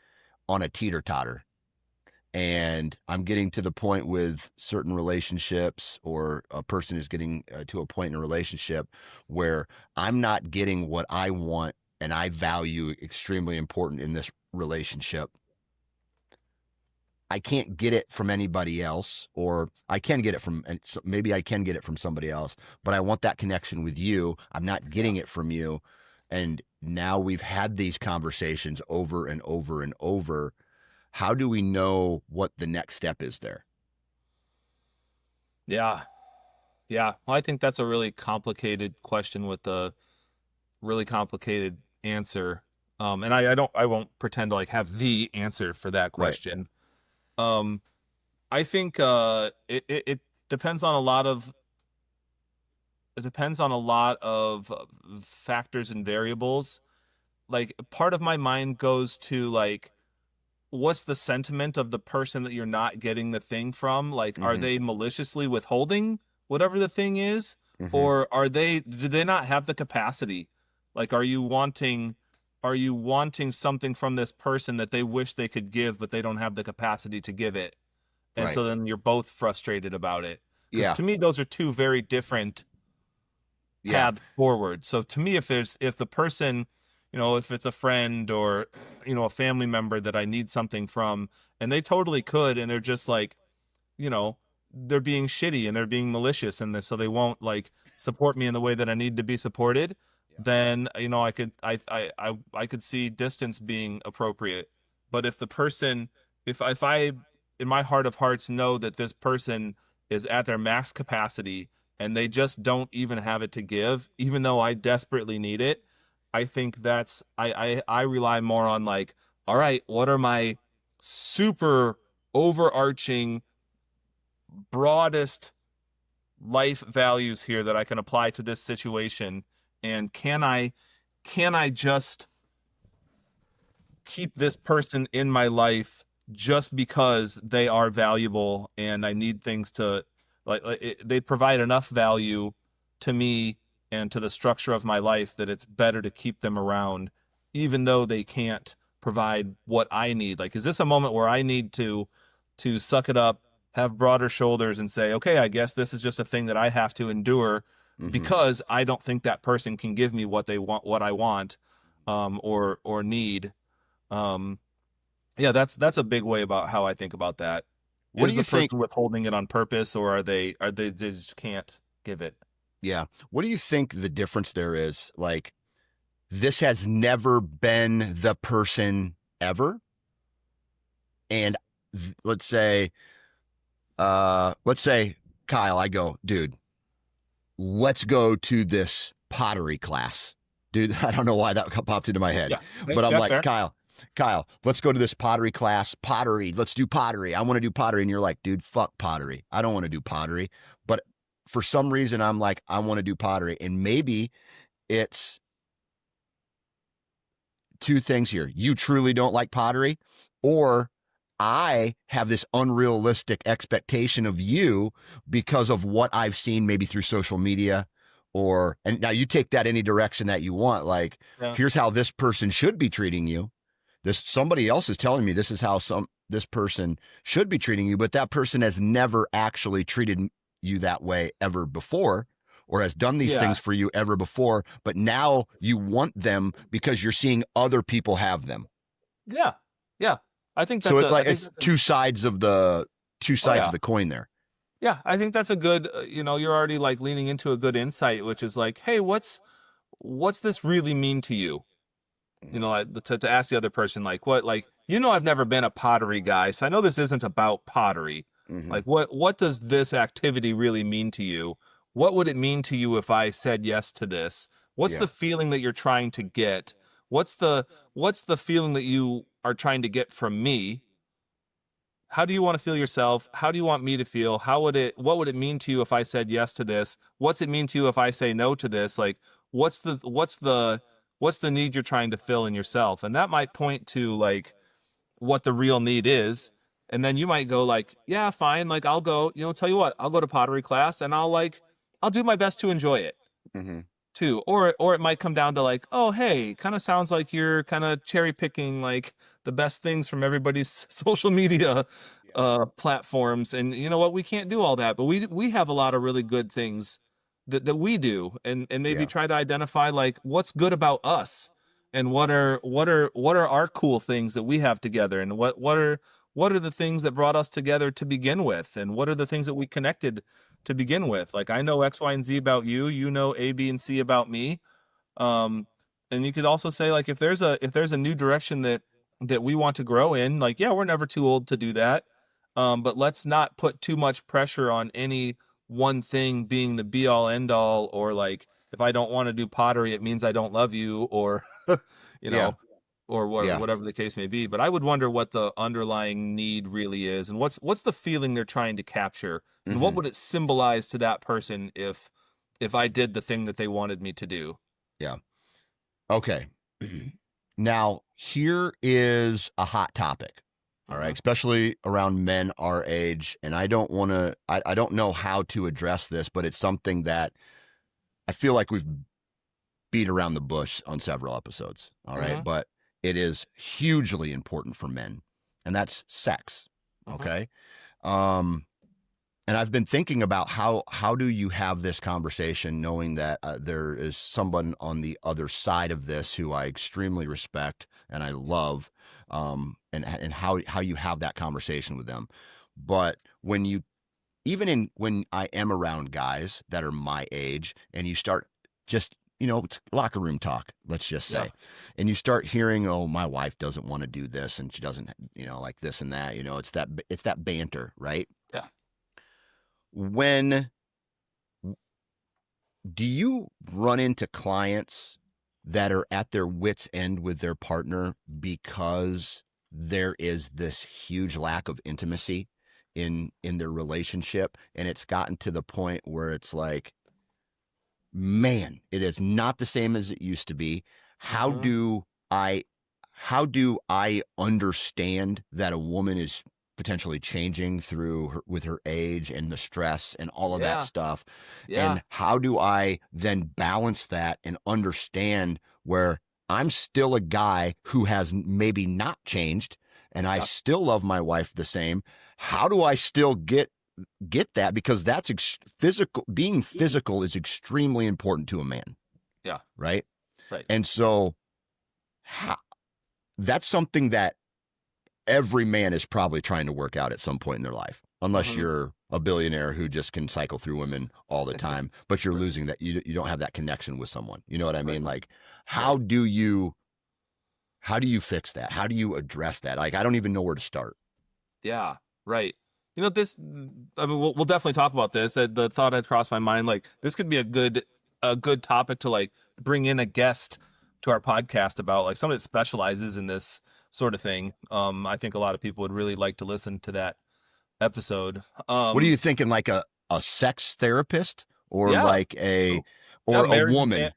on a teeter totter, and I'm getting to the point with certain relationships, or a person is getting to a point in a relationship where I'm not getting what I want and I value extremely important in this relationship. I can't get it from anybody else, or I can get it from, and maybe I can get it from somebody else, but I want that connection with you. I'm not Yeah. getting it from you. And now we've had these conversations over and over and over. How do we know what the next step is there? Yeah. Yeah. Well, I think that's a really complicated question with a really complicated answer. And I won't pretend to like have the answer for that Right. question. Um, I think it depends on a lot of it depends on a lot of factors and variables. Like part of my mind goes to like what's the sentiment of the person that you're not getting the thing from? Like, are Mm-hmm. they maliciously withholding whatever the thing is? Mm-hmm. Or do they not have the capacity? Like, are you wanting something from this person that they wish they could give, but they don't have the capacity to give it? And Right. so then you're both frustrated about it. Because Yeah. to me, those are two very different Yeah. paths forward. So to me, if the person, if it's a friend or a family member that I need something from, and they totally could, and they're just like, you know, they're being shitty and they're being malicious in this, so they won't like support me in the way that I need to be supported, Yeah. then I could see distance being appropriate. But if the person, if I in my heart of hearts know that this person is at their max capacity and they just don't even have it to give, even though I desperately need it, I think that's I rely more on like, all right, what are my super overarching broadest life values here that I can apply to this situation, and can I just keep this person in my life just because they are valuable and I need things to they provide enough value to me and to the structure of my life that it's better to keep them around even though they can't provide what I need. Like, is this a moment where I need to suck it up, have broader shoulders and say, okay, I guess this is just a thing that I have to endure Mm-hmm. because I don't think that person can give me what I want, or need. um, yeah, that's a big way about how I think about that. What do Is you the think? person withholding it on purpose, or they just can't give it? Yeah. What do you think the difference there is? Like, this has never been the person ever. And let's say, Kyle, I go, dude, let's go to this pottery class. Dude, I don't know why that popped into my head, Yeah, but I'm yeah, like, fair. Kyle, let's go to this pottery class. Pottery, let's do pottery. I want to do pottery. And you're like, dude, fuck pottery. I don't want to do pottery. But for some reason, I'm like, I want to do pottery. And maybe it's two things here. You truly don't like pottery, or I have this unrealistic expectation of you because of what I've seen maybe through social media, and now you take that any direction that you want. Like, Yeah, here's how this person should be treating you. Somebody else is telling me this is how this person should be treating you, but that person has never actually treated you that way ever before, or has done these yeah, things for you ever before, but now you want them because you're seeing other people have them. yeah, yeah. I think So that's it's a. I like think it's that's a. two Oh sides of yeah, the coin there. yeah. I think that's a good. You're already like leaning into a good insight, which is like, hey, what's this really mean to you? Like, to ask the other person, like, what, like, I've never been a pottery guy, so I know this isn't about pottery. Mm-hmm. Like, what does this activity really mean to you? What would it mean to you if I said yes to this? What's Yeah. the feeling that you're trying to get? What's the feeling that you are trying to get from me? how do you want to feel yourself? How do you want me to feel? What would it mean to you if I said yes to this? What's it mean to you if I say no to this? Like, what's the need you're trying to fill in yourself? And that might point to like what the real need is. And then you might go like, yeah, fine. Like I'll go, tell you what, I'll go to pottery class and I'll do my best to enjoy it Mm-hmm. too. Or it might come down to like, oh, hey, kind of sounds like you're kind of cherry picking like the best things from everybody's social media Yeah. platforms. And you know what? We can't do all that, but we have a lot of really good things that we do, and maybe Yeah. try to identify like what's good about us and what are our cool things that we have together, and what are the things that brought us together to begin with, and what are the things that we connected to begin with. Like I know X, Y, and Z about you, you know A, B, and C about me. Um, and you could also say like if there's a new direction that we want to grow in, like yeah, we're never too old to do that. But let's not put too much pressure on any one thing being the be all end all, or like if I don't want to do pottery, it means I don't love you, or you Yeah. know, or Yeah. whatever the case may be. But I would wonder what the underlying need really is, and what's the feeling they're trying to capture, and what Mm-hmm. would it symbolize to that person if I did the thing that they wanted me to do. Yeah. Okay. Now, here is a hot topic. All right, Mm-hmm. especially around men our age. And I don't know how to address this, but it's something that I feel like we've beat around the bush on several episodes. All right. Mm-hmm. But it is hugely important for men, and that's sex. Mm-hmm. Okay. Um, and I've been thinking about how do you have this conversation, knowing that there is someone on the other side of this who I extremely respect and I love, and how you have that conversation with them. But when you even in when I am around guys that are my age, and you start just it's locker room talk, let's just Yeah. say, and you start hearing, oh, my wife doesn't want to do this, and she doesn't, like this and that, it's that banter, right? Yeah. When do you run into clients that are at their wits' end with their partner because there is this huge lack of intimacy in their relationship, and it's gotten to the point where it's like, man, it is not the same as it used to be. How Mm-hmm. do I how do I understand that a woman is potentially changing with her age and the stress and all of that Yeah. stuff? Yeah. And how do I then balance that and understand where I'm still a guy who has maybe not changed and I Yeah. still love my wife the same? How do I still get that, because that's physical, being physical is extremely important to a man, Yeah. right? Right. And so how, that's something that every man is probably trying to work out at some point in their life, unless Mm-hmm. you're a billionaire who just can cycle through women all the time, but you're Right. losing that, you don't have that connection with someone, you know what I Right. mean? Like, Right. how do you fix that? How do you address that? Like, I don't even know where to start. Yeah. Right. This. I mean, we'll definitely talk about this. The thought had crossed my mind. Like, this could be a good topic to like bring in a guest to our podcast about, like someone that specializes in this sort of thing. I think a lot of people would really like to listen to that episode. What are you thinking? Like a sex therapist, or Yeah. like Oh, yeah. or a Marriage and woman?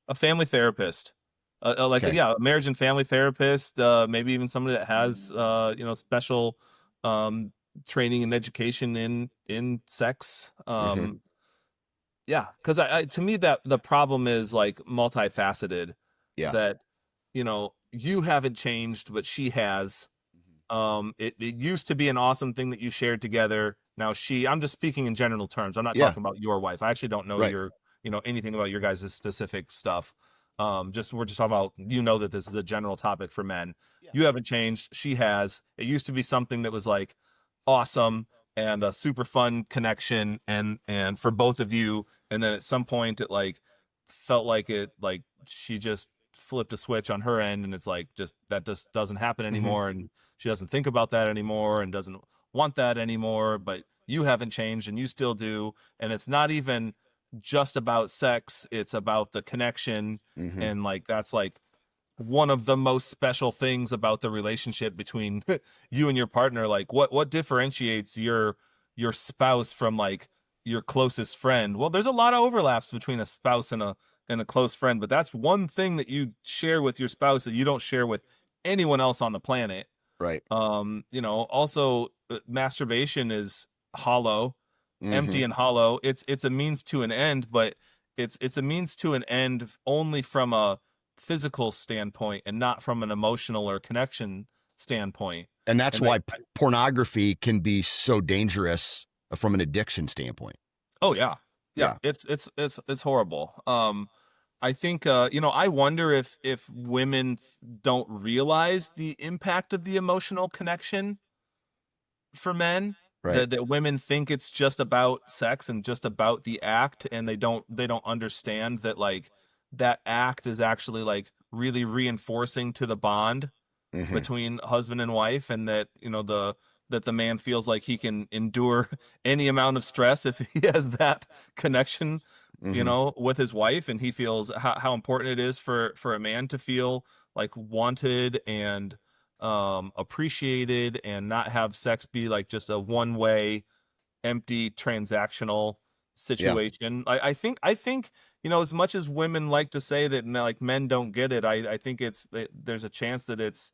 a family therapist. Like Okay. yeah, a marriage and family therapist. Maybe even somebody that has special um training and education in sex. Mm-hmm. Yeah, because to me that the problem is like multifaceted. Yeah. That you haven't changed, but she has. Mhm. It used to be an awesome thing that you shared together. Now I'm just speaking in general terms. I'm not Yeah. talking about your wife. I actually don't know Right. anything about your guys' specific stuff. We're just talking about, that this is a general topic for men. Yeah. You haven't changed. She has. It used to be something that was like awesome and a super fun connection and for both of you. And then at some point it like felt like she just flipped a switch on her end, and it's like just doesn't happen Mm-hmm. anymore, and she doesn't think about that anymore and doesn't want that anymore. But you haven't changed and you still do, and it's not even just about sex, it's about the connection. Mm-hmm. And like that's like one of the most special things about the relationship between you and your partner. Like what differentiates your spouse from like your closest friend? Well, there's a lot of overlaps between a spouse and a close friend, but that's one thing that you share with your spouse that you don't share with anyone else on the planet. Right. Also masturbation is hollow, Mm-hmm. empty and hollow. It's a means to an end, but it's a means to an end only from a physical standpoint and not from an emotional or connection standpoint. And that's And I, why pornography can be so dangerous from an addiction standpoint. oh yeah. Yeah, Yeah. it's horrible. I think I wonder if women don't realize the impact of the emotional connection for men, Right. that women think it's just about sex and just about the act, and they don't understand that like that act is actually like really reinforcing to the bond Mm-hmm. between husband and wife, and that the man feels like he can endure any amount of stress if he has that connection, Mm-hmm. with his wife, and he feels how important it is for a man to feel like wanted and appreciated, and not have sex be like just a one-way empty transactional Yeah. situation. I think as much as women like to say that like men don't get it, I think there's a chance that it's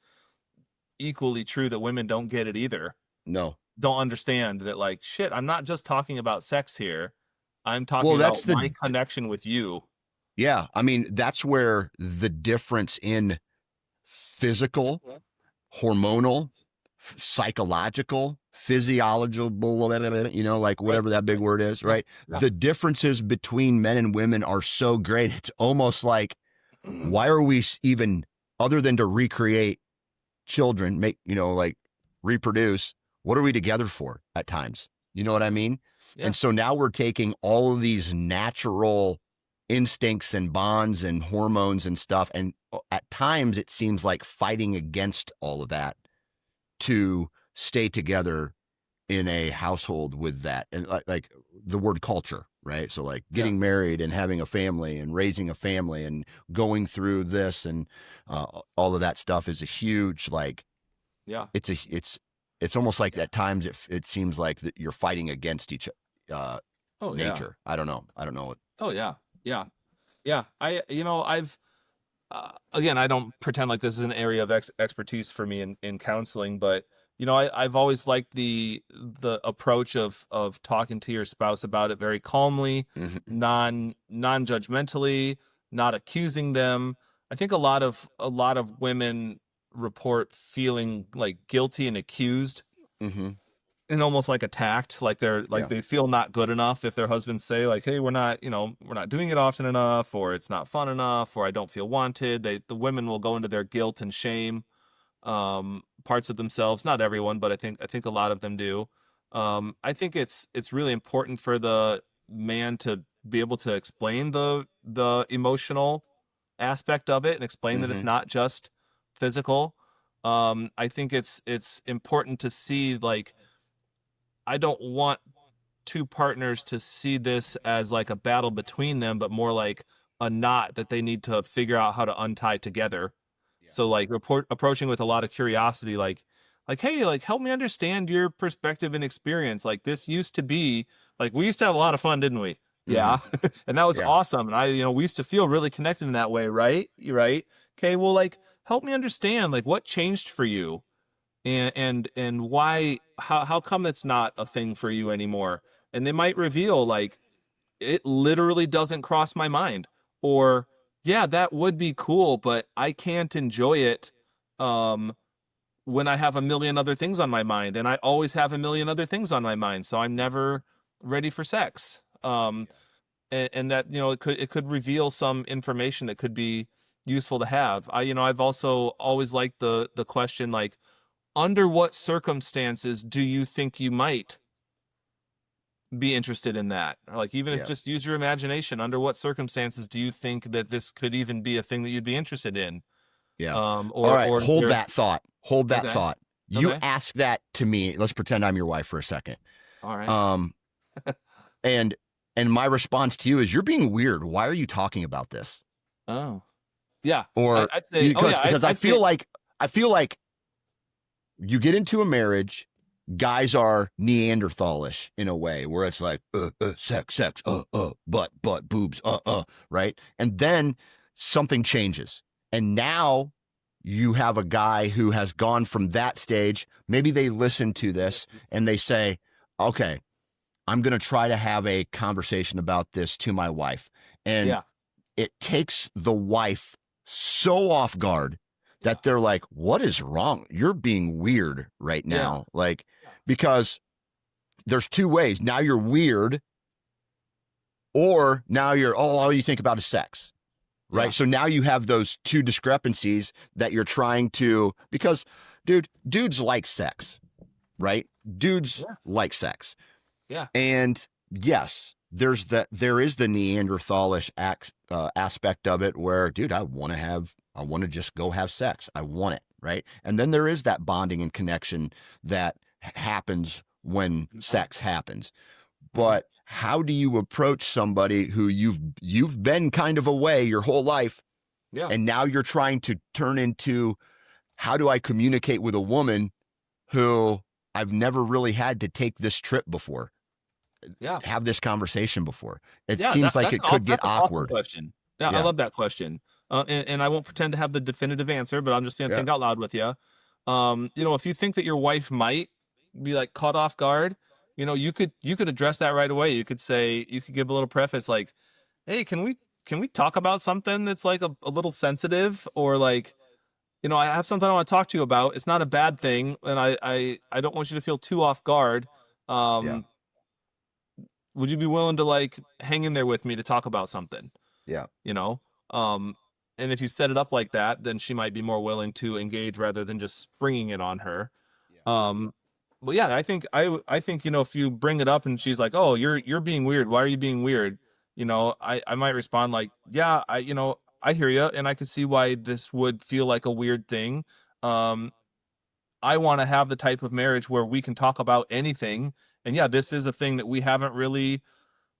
equally true that women don't get it either. No. Don't understand that, like, shit, I'm not just talking about sex here. I'm talking Well, about my connection with you. yeah. I mean, that's where the difference in physical, hormonal, psychological, physiological, like Right. whatever that big word is, Yeah. right? Yeah. The differences between men and women are so great. It's almost like, why are we even, other than to recreate children, make, like reproduce, what are we together for at times? You know what I mean? Yeah. And so now we're taking all of these natural instincts and bonds and hormones and stuff. And at times it seems like fighting against all of that to stay together in a household with that. And like the word culture, right? So like Yeah. getting married and having a family and raising a family and going through this and all of that stuff is a huge, like, Yeah. it's almost like at times it seems like that you're fighting against each Oh yeah. nature. I don't know. Oh yeah. Yeah. Yeah. I've again, I don't pretend like this is an area of expertise for me in counseling, but I've always liked the approach of talking to your spouse about it very calmly, Mm-hmm. non-judgmentally, not accusing them. I think a lot of women report feeling like guilty and accused Mm-hmm. and almost like attacked, like Yeah. they feel not good enough if their husbands say like, hey, we're not doing it often enough, or it's not fun enough, or I don't feel wanted. The women will go into their guilt and shame, parts of themselves. Not everyone, but I think a lot of them do. I think it's really important for the man to be able to explain the emotional aspect of it and explain that it's Mm-hmm. not just physical. I think it's important to see, like, I don't want two partners to see this as like a battle between them, but more like a knot that they need to figure out how to untie together. Yeah. So like approaching with a lot of curiosity, like, hey, like, help me understand your perspective and experience. Like, this used to be like, we used to have a lot of fun, didn't we? Mm-hmm. Yeah. And that was Yeah. awesome. And we used to feel really connected in that way, right? You're right. Okay, well, like, help me understand, like, what changed for you, and why, how come that's not a thing for you anymore. And they might reveal like, it literally doesn't cross my mind, or yeah, that would be cool, but I can't enjoy it um when I have a million other things on my mind, and I always have a million other things on my mind, so I'm never ready for sex. And that, it could reveal some information that could be useful to have. I've also always liked the question, like, under what circumstances do you think you might be interested in that? Or like, even if Yeah. just use your imagination, under what circumstances do you think that this could even be a thing that you'd be interested in? Yeah. All right. Or is Hold there, that thought. Hold that okay, thought. You okay, ask that to me. Let's pretend I'm your wife for a second. all right. Um, and and my response to you is, you're being weird. Why are you talking about this? Oh, Yeah, Or I'd say, oh yeah, because I'd say, I feel like you get into a marriage, guys are Neanderthalish in a way where it's like sex, sex, butt, boobs, right? And then something changes, and now you have a guy who has gone from that stage. Maybe they listen to this and they say, "Okay, I'm going to try to have a conversation about this to my wife," and yeah, it takes the wife so off guard yeah, that they're like, "What is wrong? You're being weird right yeah, now." Like, because there's two ways. Now you're weird, or now you're, oh, all you think about is sex, right? yeah, So now you have those two discrepancies that you're trying to, because, dudes like sex, right? Dudes yeah, like sex. yeah, And yes, there is the Neanderthalish aspect of it where, dude, I want to just go have sex. I want it, right? And then there is that bonding and connection that happens when mhm, sex happens. mhm, But how do you approach somebody who you've been kind of away your whole life, yeah, and now you're trying to turn into, how do I communicate with a woman who I've never really had to take this trip before, yeah. have this conversation before? It Yeah, seems like it could get that's an awesome awkward. question. Yeah, I Yeah. love that question. And I won't pretend to have the definitive answer, but I'm just gonna Yeah. think out loud with you. If you think that your wife might be like caught off guard, you could address that right away. You could give a little preface like, "Hey, can we talk about something that's like a little sensitive, or like, I have something I want to talk to you about. It's not a bad thing, and I don't want you to feel too off guard. Yeah. Um, would you be willing to like hang in there with me to talk about something?" Yeah. you know um and if you set it up like that, then she might be more willing to engage rather than just springing it on her. Yeah. But yeah, I think if you bring it up and she's like, "Oh, you're being weird, why are you being weird?" I might respond like, "Yeah, I hear you, and I could see why this would feel like a weird thing. um I want to have the type of marriage where we can talk about anything, and yeah, this is a thing that we haven't really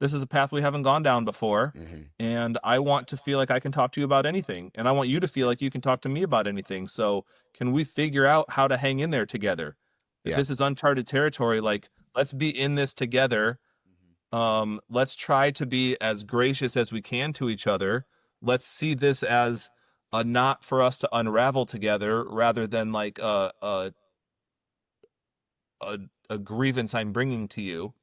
this is a path we haven't gone down before. Mm-hmm. And I want to feel like I can talk to you about anything. And I want you to feel like you can talk to me about anything. So can we figure out how to hang in there together? If Yeah. this is uncharted territory, like, let's be in this together. Mm-hmm. Let's try to be as gracious as we can to each other. Let's see this as a knot for us to unravel together rather than like a, a grievance I'm bringing to you.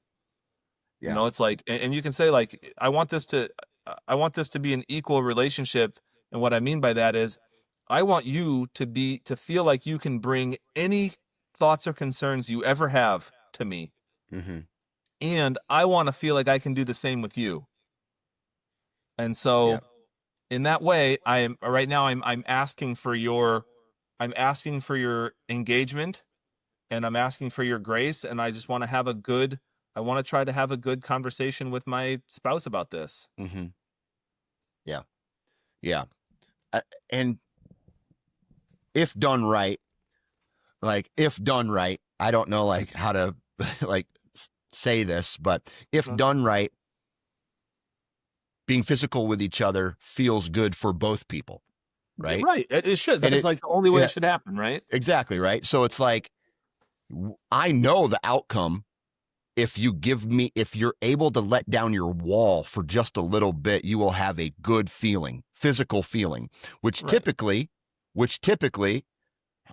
Yeah. It's like, and you can say like, I want this to be an equal relationship. And what I mean by that is, I want you to feel like you can bring any thoughts or concerns you ever have to me. Mm-hmm. And I want to feel like I can do the same with you. And Yeah. so in that way, I am right now, I'm asking for your engagement, and I'm asking for your grace. And I want to try to have a good conversation with my spouse about this. Mm-hmm. Yeah. Yeah. And if done right, I don't know like how to like say this, but if Mhm. done right, being physical with each other feels good for both people, right? Right. It should. And That's it, like the only way yeah, it should happen, right? exactly, right? So it's like, I know the outcome. If you're able to let down your wall for just a little bit, you will have a good feeling, physical feeling, which Right. typically, which typically,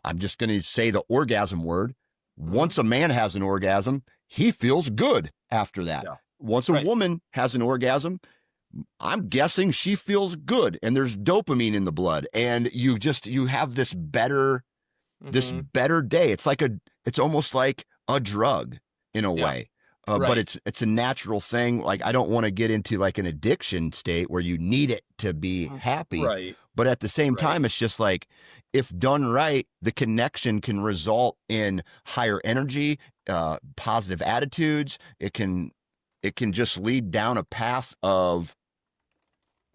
I'm just going to say the orgasm word. Hmm. Once a man has an orgasm, he feels good after that. Yeah. Once a Right. woman has an orgasm, I'm guessing she feels good, and there's dopamine in the blood, and you have this Hmm. better day. It's almost like a drug in a Yeah. way. But Right. it's a natural thing. Like, I don't want to get into like an addiction state where you need it to be Mm. happy. Right. But at the same Right. time, it's just like, if done right, the connection can result in higher energy, positive attitudes. It can just lead down a path of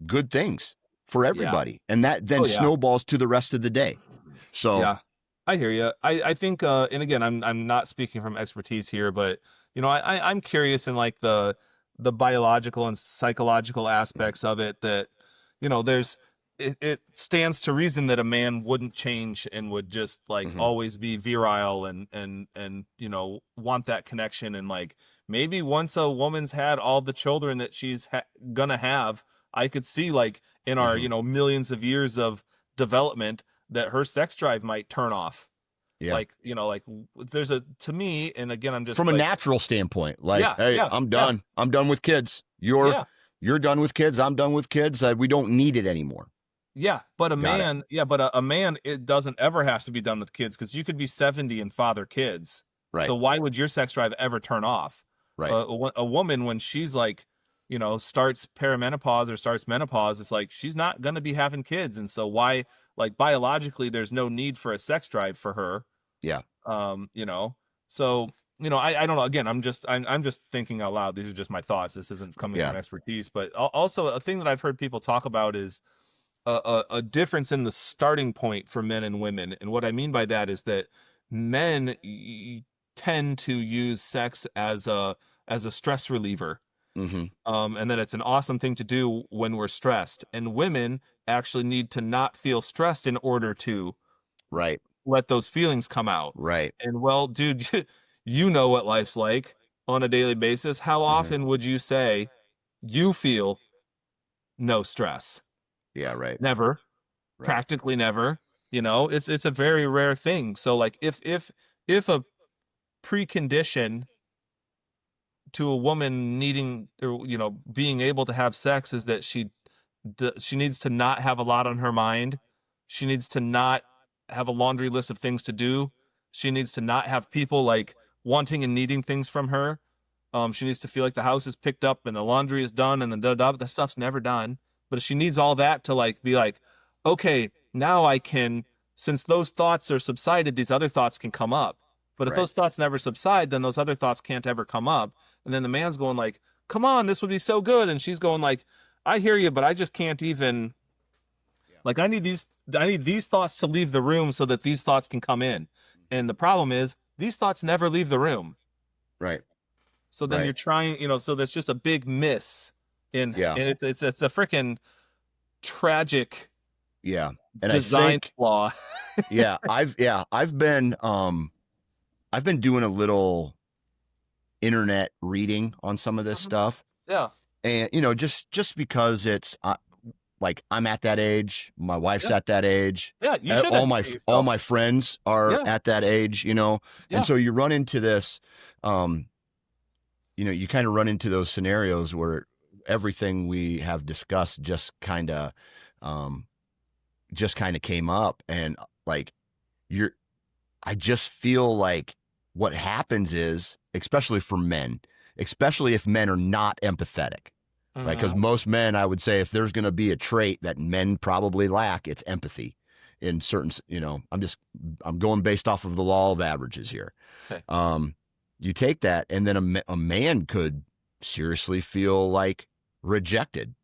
good things for Yeah. everybody, and that then Oh yeah. snowballs to the rest of the day. So Yeah. I hear you. I think, and again, I'm not speaking from expertise here, but I'm curious in like the biological and psychological aspects of it, that there's it stands to reason that a man wouldn't change and would just like Hmm. always be virile and want that connection. And like maybe once a woman's had all the children that she's gonna have, I could see like in our Hmm. millions of years of development that her sex drive might turn off. Yeah. Like like there's a to me, and again I'm just From a like, natural standpoint, like, yeah, hey, yeah, I'm yeah, done. I'm done with kids. yeah. You're done with kids. I'm done with kids. We don't need it anymore. Yeah, but a Got it. man, yeah, but a man, it doesn't ever have to be done with kids because you could be 70 and father kids. Right. So why would your sex drive ever turn off? Right. A woman, when she's like, starts perimenopause or starts menopause, it's like she's not going to be having kids. And so why, like biologically, there's no need for a sex drive for her. Yeah. Um, you know, so, I don't know. Again, I'm just thinking out loud. These are just my thoughts. This isn't coming Yeah. from expertise, but also a thing that I've heard people talk about is a difference in the starting point for men and women. And what I mean by that is that men tend to use sex as a stress reliever. Hmm. And that it's an awesome thing to do when we're stressed. And women actually need to not feel stressed in order to Right. let those feelings come out. Right. And well, dude, you know what life's like on a daily basis. How Hmm. often would you say you feel no stress? Yeah. Right. Never. Right. Practically never. It's a very rare thing. So like if a precondition to a woman needing or being able to have sex is that she needs to not have a lot on her mind, she needs to not have a laundry list of things to do, she needs to not have people like wanting and needing things from her. She needs to feel like the house is picked up and the laundry is done and the da da. That stuff's never done. But if she needs all that to like be like, okay, now I can, since those thoughts are subsided, these other thoughts can come up. But if Right. those thoughts never subside, then those other thoughts can't ever come up. And then the man's going like, come on, this would be so good. And she's going like, I hear you, but I just can't even, Yeah. like, I need these thoughts to leave the room so that these thoughts can come in. And the problem is these thoughts never leave the room. Right. So then you're Right. trying, so there's just a big miss in, Yeah. and it's a freaking tragic Yeah. And I design think, flaw. I've been doing a little internet reading on some of this Mhm. stuff. Yeah. And, just because it's like I'm at that age, my wife's Yeah. at that age, Yeah. You should educate all yourself. my friends are Yeah. at that age, and Yeah. so you run into this, um, you kind of run into those scenarios where everything we have discussed um, just kind of came up, and like you're, I just feel like what happens is, especially for men, especially if men are not empathetic, right? Because Mhm. most men, I would say, if there's going to be a trait that men probably lack, it's empathy. In certain, I'm going based off of the law of averages here. Okay. You take that, and then a man could seriously feel like rejected.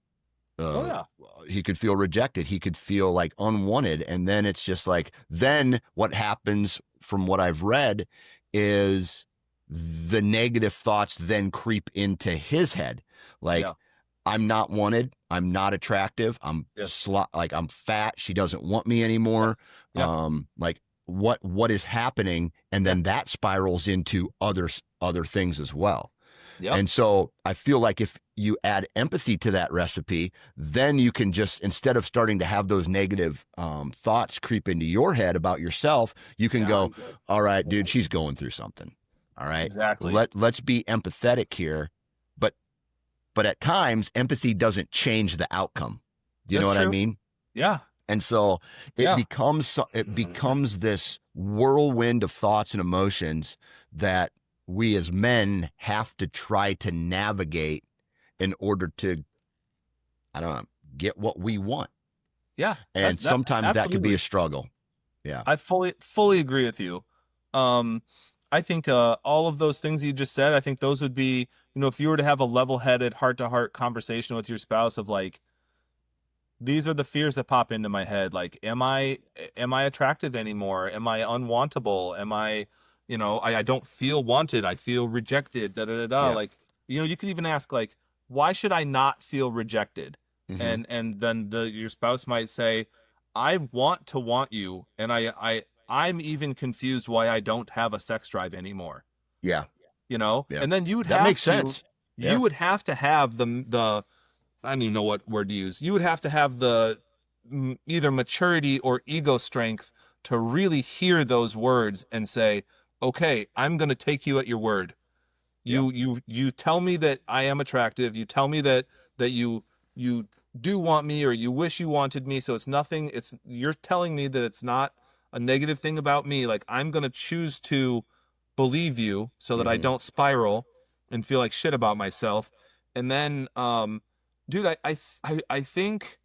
Oh uh, yeah. he could feel rejected. He could feel like unwanted. And then it's just like, then what happens from what I've read is the negative thoughts then creep into his head. Like, Yeah. I'm not wanted. I'm not attractive. Yes. Like I'm fat. She doesn't want me Yeah. anymore. Yeah. Like what is happening? And Yeah. then that spirals into other things as well. Yep. And so I feel like if you add empathy to that recipe, then you can just, instead of starting to have those negative thoughts creep into your head about yourself, you can Yeah. go, all right, dude, she's going through something. All right. Exactly. Let's be empathetic here. But at times empathy doesn't change the outcome. Do you know That's what I true. mean? Yeah. And so Yeah. it becomes this whirlwind of thoughts and emotions that we as men have to try to navigate in order to, I don't know, get what we want. Yeah. And That sometimes that could be a absolutely. struggle. Yeah. I fully agree with you. Um, I think all of those things you just said, I think those would be, if you were to have a level-headed, heart-to-heart conversation with your spouse of like, these are the fears that pop into my head. Like, am I attractive anymore? Am I unwantable? Am I, I don't feel wanted. I feel rejected. Da da da da. Yeah. Like, you could even ask like, why should I not feel rejected? Hmm. and then your spouse might say, I want to want you, and I'm even confused why I don't have a sex drive anymore, Yeah. Yeah. and then That makes sense. you Yeah. would have to have the I don't even know what word to use. You would have to have the either maturity or ego strength to really hear those words and say, okay, I'm going to take you at your word. Yeah. You tell me that I am attractive. You tell me that you do want me, or you wish you wanted me. So it's nothing. It's you're telling me that it's not a negative thing about me. Like, I'm gonna choose to believe you so that I Hmm. don't spiral and feel like shit about myself. And then, dude, I think,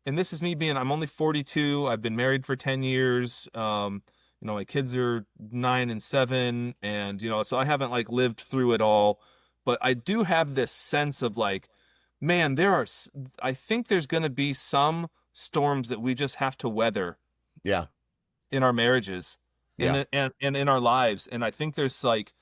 and this is me being, I'm only 42. I've been married for 10 years. My kids are 9 and 7, and, so I haven't like lived through it all, but I do have this sense of like, man, I think there's going to be some storms that we just have to weather Yeah. in our marriages Yeah. and in our lives. And I think there's like,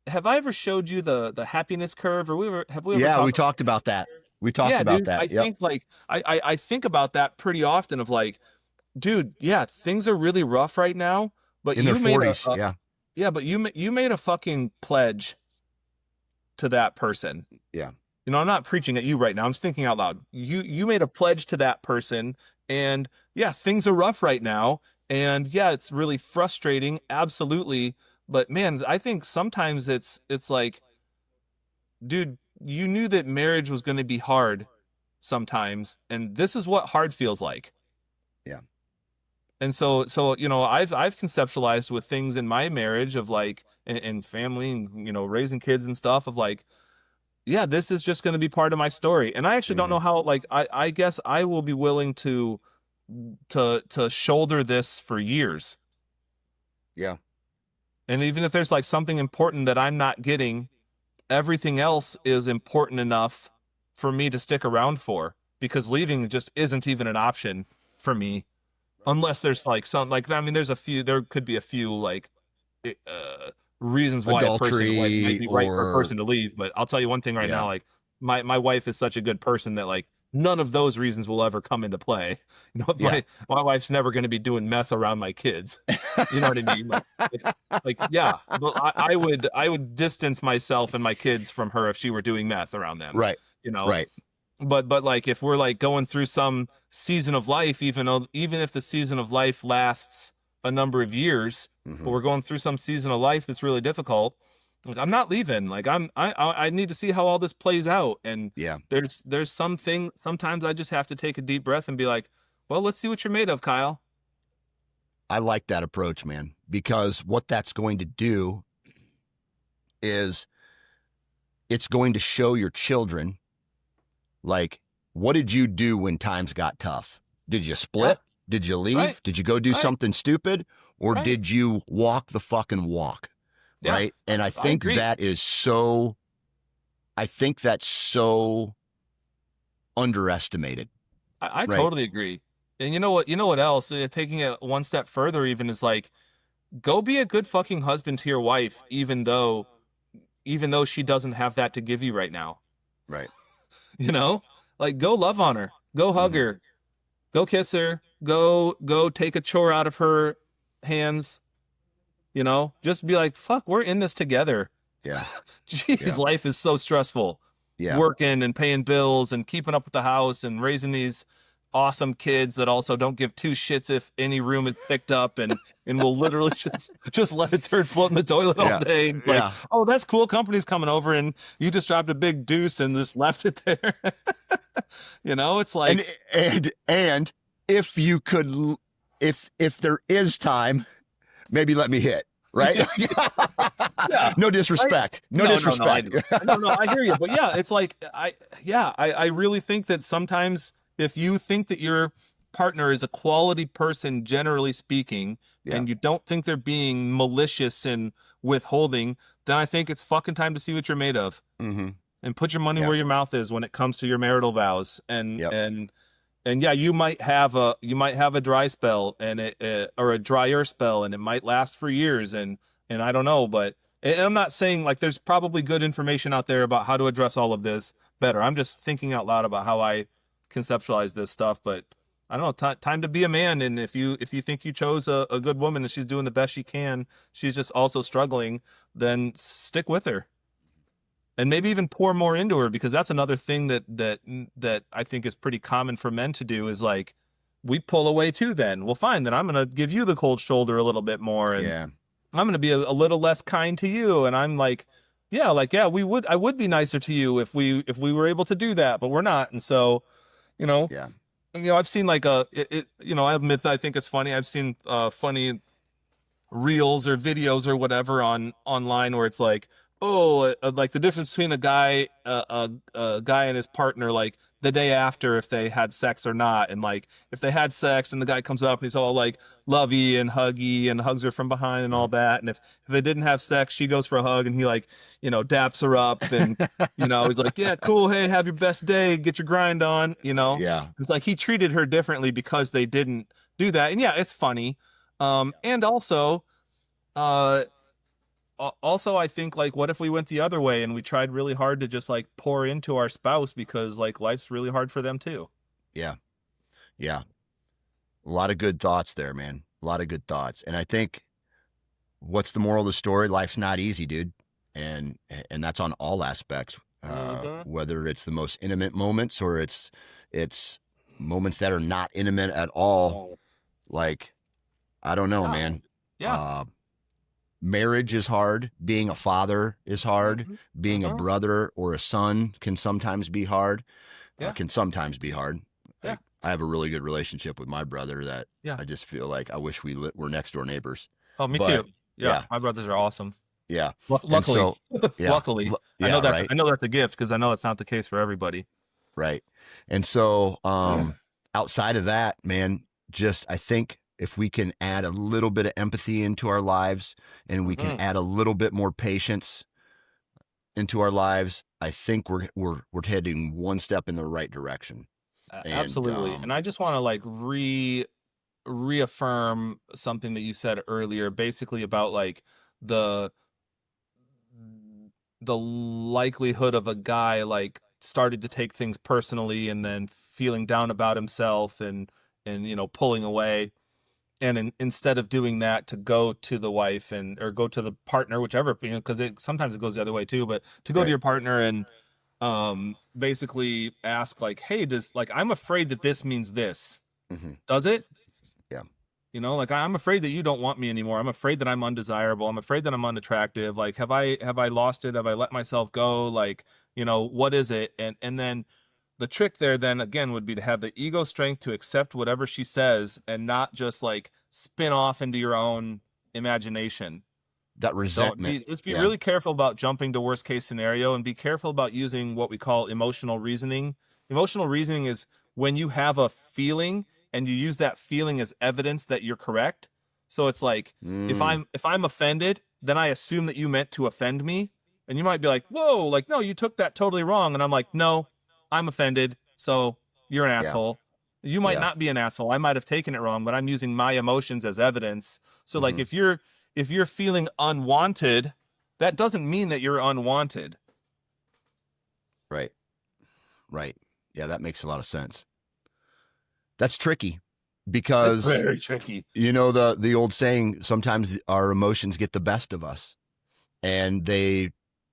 have I ever showed you the happiness curve, or have we ever Yeah. We talked about talked the about happiness that. curve? We talked Yeah, about dude. that. I Yep. think like I think about that pretty often of like, dude, yeah, things are really rough right now, but In their you made 40s. Yeah. yeah, but you made a fucking pledge to that person. Yeah. I'm not preaching at you right now. I'm just thinking out loud. You made a pledge to that person, and yeah, things are rough right now, and yeah, it's really frustrating, absolutely. But man, I think sometimes it's like, dude, you knew that marriage was going to be hard sometimes, and this is what hard feels like. Yeah. And so I've conceptualized with things in my marriage of like, and family, and raising kids and stuff of like, yeah, this is just going to be part of my story. And I actually don't Hmm. know how, like, I guess I will be willing to shoulder this for years. Yeah. And even if there's like something important that I'm not getting, everything else is important enough for me to stick around for, because leaving just isn't even an option for me unless there's like some, like, I mean, there could be a few like uh, reasons why a person like might Adultery be right for a or, person to leave. But I'll tell you one thing right yeah. now, like, my wife is such a good person that like none of those reasons will ever come into play. Yeah. My wife's never going to be doing meth around my kids. You know what I mean? Like yeah, but I would distance myself and my kids from her if she were doing meth around them. Right. You know, Right. but like if we're like going through some season of life, even if the season of life lasts a number of years, but Hmm. we're going through some season of life that's really difficult, like, I'm not leaving. Like, I need to see how all this plays out. And Yeah. there's sometimes I just have to take a deep breath and be like, well, let's see what you're made of, Kyle. I like that approach, man, because what that's going to do is it's going to show your children, like, what did you do when times got tough? Did you Yeah, split? Did you right, leave? Did you go do right, something stupid? Or right. did you walk the fucking walk? Yeah, Right. And I I think agree. I think that's so underestimated. I Right. totally agree. And you know what else? Taking it one step further, even, is like, go be a good fucking husband to your wife, even though she doesn't have that to give you right now. Right. You know, like, go love on her, go hug Hmm. her, go kiss her, go take a chore out of her hands. Just be like, fuck, we're in this together. Yeah. Jeez, Yeah. life is so stressful. Yeah. Working and paying bills and keeping up with the house and raising these awesome kids that also don't give two shits if any room is picked up, and will literally just let a turd float in the toilet all Yeah. day. It's like, Yeah. oh, that's cool. Company's coming over and you just dropped a big deuce and just left it there. It's And like, and if you could, if there is time, maybe let me hit. Right. yeah, yeah. No Right? disrespect. No No, no, no. I disrespect. know. No, no. I hear you, but yeah, it's like, yeah, I really think that sometimes if you think that your partner is a quality person, generally speaking, Yeah. and you don't think they're being malicious and withholding, then I think it's fucking time to see what you're made of Hmm. and put your money Yeah. where your mouth is when it comes to your marital vows. And Yep. and yeah, you might have a dry spell and or a drier spell, and it might last for years, and I don't know, but, and I'm not saying, like, there's probably good information out there about how to address all of this, better. I'm just thinking out loud about how I conceptualize this stuff, but I don't know, time to be a man. And if you think you chose a good woman and she's doing the best she can, she's just also struggling, then stick with her. And maybe even pour more into her, because that's another thing that I think is pretty common for men to do, is like we pull away too then. Well, fine, then I'm gonna give you the cold shoulder a little bit more, and Yeah. I'm gonna be a little less kind to you. And I'm like, yeah, I would be nicer to you if we were able to do that, but we're not. And so, you know, Yeah. I've seen like I admit that I think it's funny. I've seen funny reels or videos or whatever on online where it's like, oh, like the difference between a guy and his partner, like the day after, if they had sex or not. And like if they had sex and the guy comes up and he's all like lovey and huggy and hugs her from behind and all that, and if they didn't have sex, she goes for a hug and he like, daps her up, and he's like, yeah, cool, hey, have your best day, get your grind on. Yeah. It's like he treated her differently because they didn't do that. And yeah, it's funny. And uh, also, I think, like, what if we went the other way and we tried really hard to just like pour into our spouse, because like life's really hard for them too. Yeah. Yeah. A lot of good thoughts there, man. A lot of good thoughts. And I think, what's the moral of the story? Life's not easy, dude. And that's on all aspects. Mm-hmm. Whether it's the most intimate moments, or it's moments that are not intimate at all. Like, I don't know, Yeah. man. Yeah. Uh, Marriage is hard. Being a father is hard. Mm-hmm. Being a Mm-hmm. brother or a son can sometimes be hard. Yeah. Can sometimes be hard. Yeah. I have a really good relationship with my brother that Yeah. I just feel like I wish were next door neighbors. Oh, me But too. Yeah. yeah, My brothers are awesome. yeah. And Luckily, so, yeah, luckily, yeah, right, I know that's a gift, because I know it's not the case for everybody. right. And so, outside of that, man, just I think if we can add a little bit of empathy into our lives, and we can Mm-hmm. add a little bit more patience into our lives, I think we're heading one step in the right direction. And Absolutely. And I just want to like reaffirm something that you said earlier, basically about like the the likelihood of a guy like started to take things personally and then feeling down about himself, and pulling away, and instead of doing that, to go to the wife, and or go to the partner, whichever, because sometimes it goes the other way too, but to go to right, your partner and basically ask like, hey, does, like, I'm afraid that this means this, hmm, does it? yeah, Like, I'm afraid that you don't want me anymore. I'm afraid that I'm undesirable. I'm afraid that I'm unattractive. Like, have I lost it? Have I let myself go? Like, what is it? And then the trick there then again would be to have the ego strength to accept whatever she says, and not just like spin off into your own imagination. that Don't resentment, be Let's be yeah, really careful about jumping to worst case scenario, and be careful about using what we call emotional reasoning. Emotional reasoning is when you have a feeling and you use that feeling as evidence that you're correct. So it's like, if mm, I'm offended, then I assume that you meant to offend me. And you might be like, "Whoa, like, no, you took that totally wrong." And I'm like, "No, I'm offended. So you're an yeah, asshole." You might yeah, not be an asshole. I might have taken it wrong, but I'm using my emotions as evidence. So like, hmm, if you're feeling unwanted, that doesn't mean that you're unwanted. right, right, yeah, that makes a lot of sense. That's tricky, It's because very tricky. the old saying, sometimes our emotions get the best of us, and they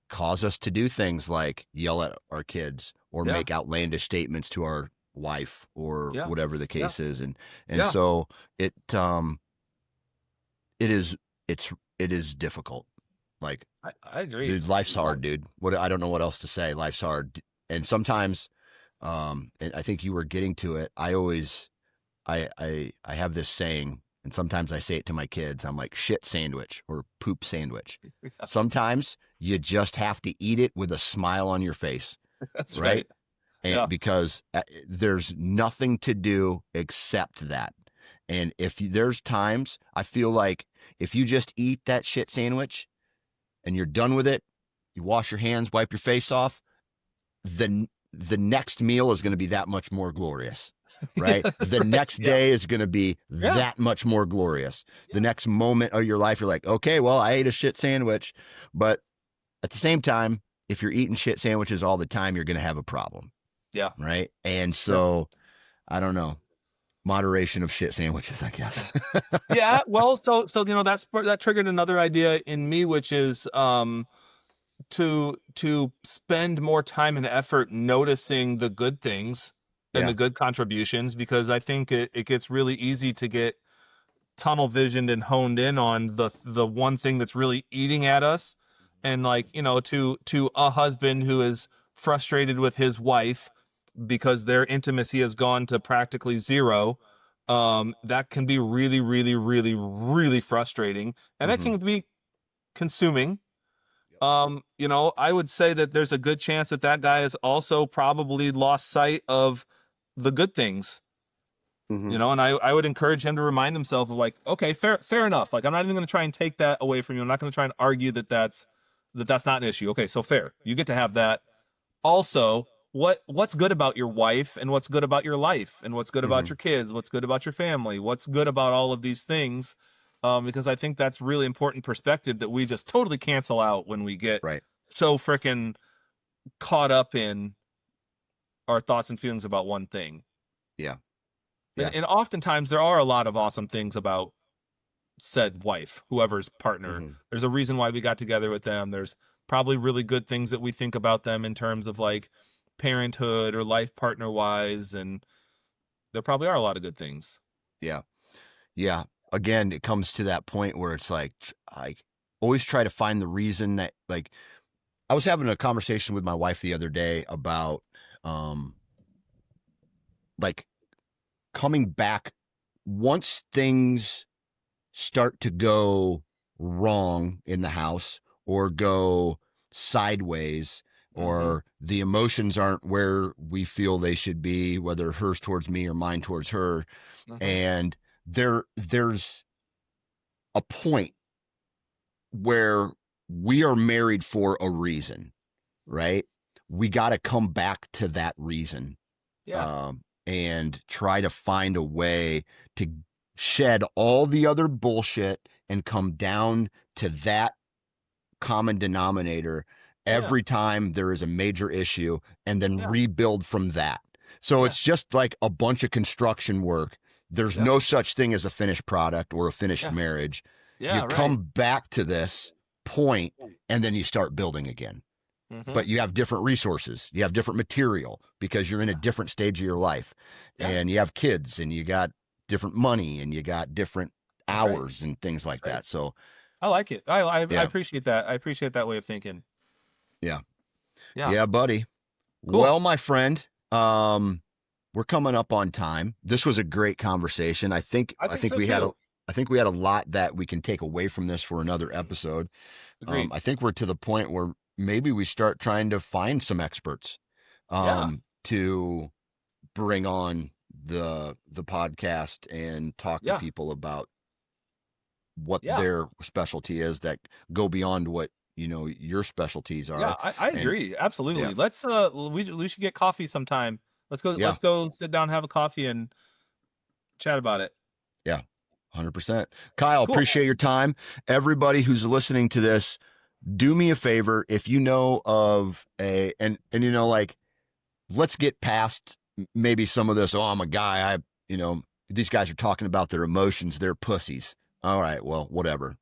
cause us to do things like yell at our kids, or Yeah. make outlandish statements to our wife, or Yeah. whatever the Yeah. case is. And Yeah. so it is it is difficult. Like, I agree. dude, life's hard, dude. I don't know what else to say. Life's hard. And sometimes, and I think you were getting to it. I have this saying, and sometimes I say it to my kids. I'm like, shit sandwich or poop sandwich. Sometimes you just have to eat it with a smile on your face, That's right? right. Yeah. Because there's nothing to do except that. And there's times I feel like, if you just eat that shit sandwich and you're done with it, you wash your hands, wipe your face off, the next meal is going to be that much more glorious, right? The Right. next Yeah. day is going to be Yeah. that much more glorious. The Yeah. next moment of your life, you're like, okay, well, I ate a shit sandwich, but at the same time, if you're eating shit sandwiches all the time, you're going to have a problem, Yeah. right? And Yep. so I don't know, moderation of shit sandwiches, I guess. Yeah. Well, so that triggered another idea in me, which is to spend more time and effort noticing the good things and Yeah. the good contributions, because I think it gets really easy to get tunnel visioned and honed in on the one thing that's really eating at us. And like, to a husband who is frustrated with his wife because their intimacy has gone to practically zero, that can be really, really, really, really frustrating, and that Mm-hmm. can be consuming. I would say that there's a good chance that that guy has also probably lost sight of the good things, Mm-hmm. and I would encourage him to remind himself of, like, okay, fair enough. Like, I'm not even going to try and take that away from you. I'm not going to try and argue that that's not an issue. Okay, so fair. You get to have that. Also, what's good about your wife, and what's good about your life, and what's good Mm-hmm. about your kids, what's good about your family, what's good about all of these things, because I think that's really important perspective that we just totally cancel out when we get Right. so freaking caught up in our thoughts and feelings about one thing. Yeah. and, Yeah. and oftentimes there are a lot of awesome things about said wife, whoever's partner. Mm-hmm. There's a reason why we got together with them. There's probably really good things that we think about them in terms of, like, parenthood or life partner wise, and there probably are a lot of good things. Yeah. Yeah. Again, it comes to that point where it's like, I always try to find the reason that, like, I was having a conversation with my wife the other day about, like, coming back once things start to go wrong in the house or go sideways, Mm-hmm. or the emotions aren't where we feel they should be, whether hers towards me or mine towards her. Mm-hmm. And there's a point where we are married for a reason, right? We got to come back to that reason, Yeah. and try to find a way to shed all the other bullshit and come down to that common denominator Yeah. every time there is a major issue, and then Yeah. rebuild from that. So Yeah. it's just like a bunch of construction work. There's Yeah. no such thing as a finished product or a finished Yeah. marriage. You Yeah. Right. come back to this point and then you start building again. Mm-hmm. But you have different resources, you have different material because you're in a different stage of your life, Yeah. and you have kids, and you got different money, and you got different That's right. hours and things That's like right. that. So I like it. I yeah, appreciate that. I appreciate that way of thinking. yeah, Yeah. yeah, buddy. Cool. Well, my friend, we're coming up on time. This was a great conversation. I think I I think think so we had a too. I think we had a lot that we can take away from this for another episode. Agreed. I think we're to the point where maybe we start trying to find some experts, Yeah. to bring on the podcast and talk to Yeah. people about what Yeah. their specialty is that go beyond what your specialties Yeah, are. I And agree. yeah, Absolutely. Let's we should get coffee sometime. yeah, Let's go sit down, have a coffee, and chat about it. yeah, 100%. Kyle, Cool. appreciate your time. Everybody who's listening to this, do me a favor. If you know of and like, let's get past maybe some of this. Oh, I'm a guy. These guys are talking about their emotions. They're pussies. All right, well, whatever.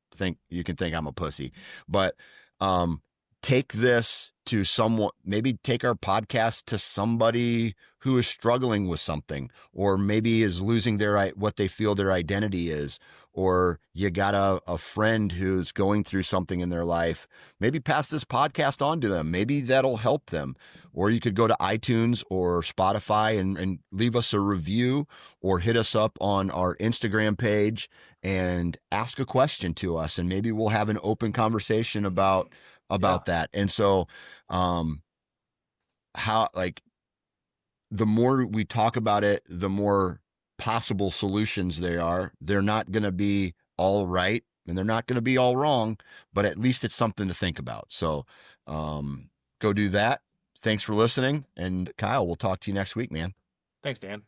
You can think I'm a pussy, but um, take this to someone. Maybe take our podcast to somebody who is struggling with something, or maybe is losing what they feel their identity is, or you got a friend who's going through something in their life. Maybe pass this podcast on to them. Maybe that'll help them. Or you could go to iTunes or Spotify and leave us a review, or hit us up on our Instagram page and ask a question to us. And maybe we'll have an open conversation Yeah. about that. And so, how, like, the more we talk about it, the more possible solutions they're not going to be all right, and they're not going to be all wrong, but at least it's something to think about. So, go do that. Thanks for listening. And Kyle, we'll talk to you next week, man. Thanks, Dan.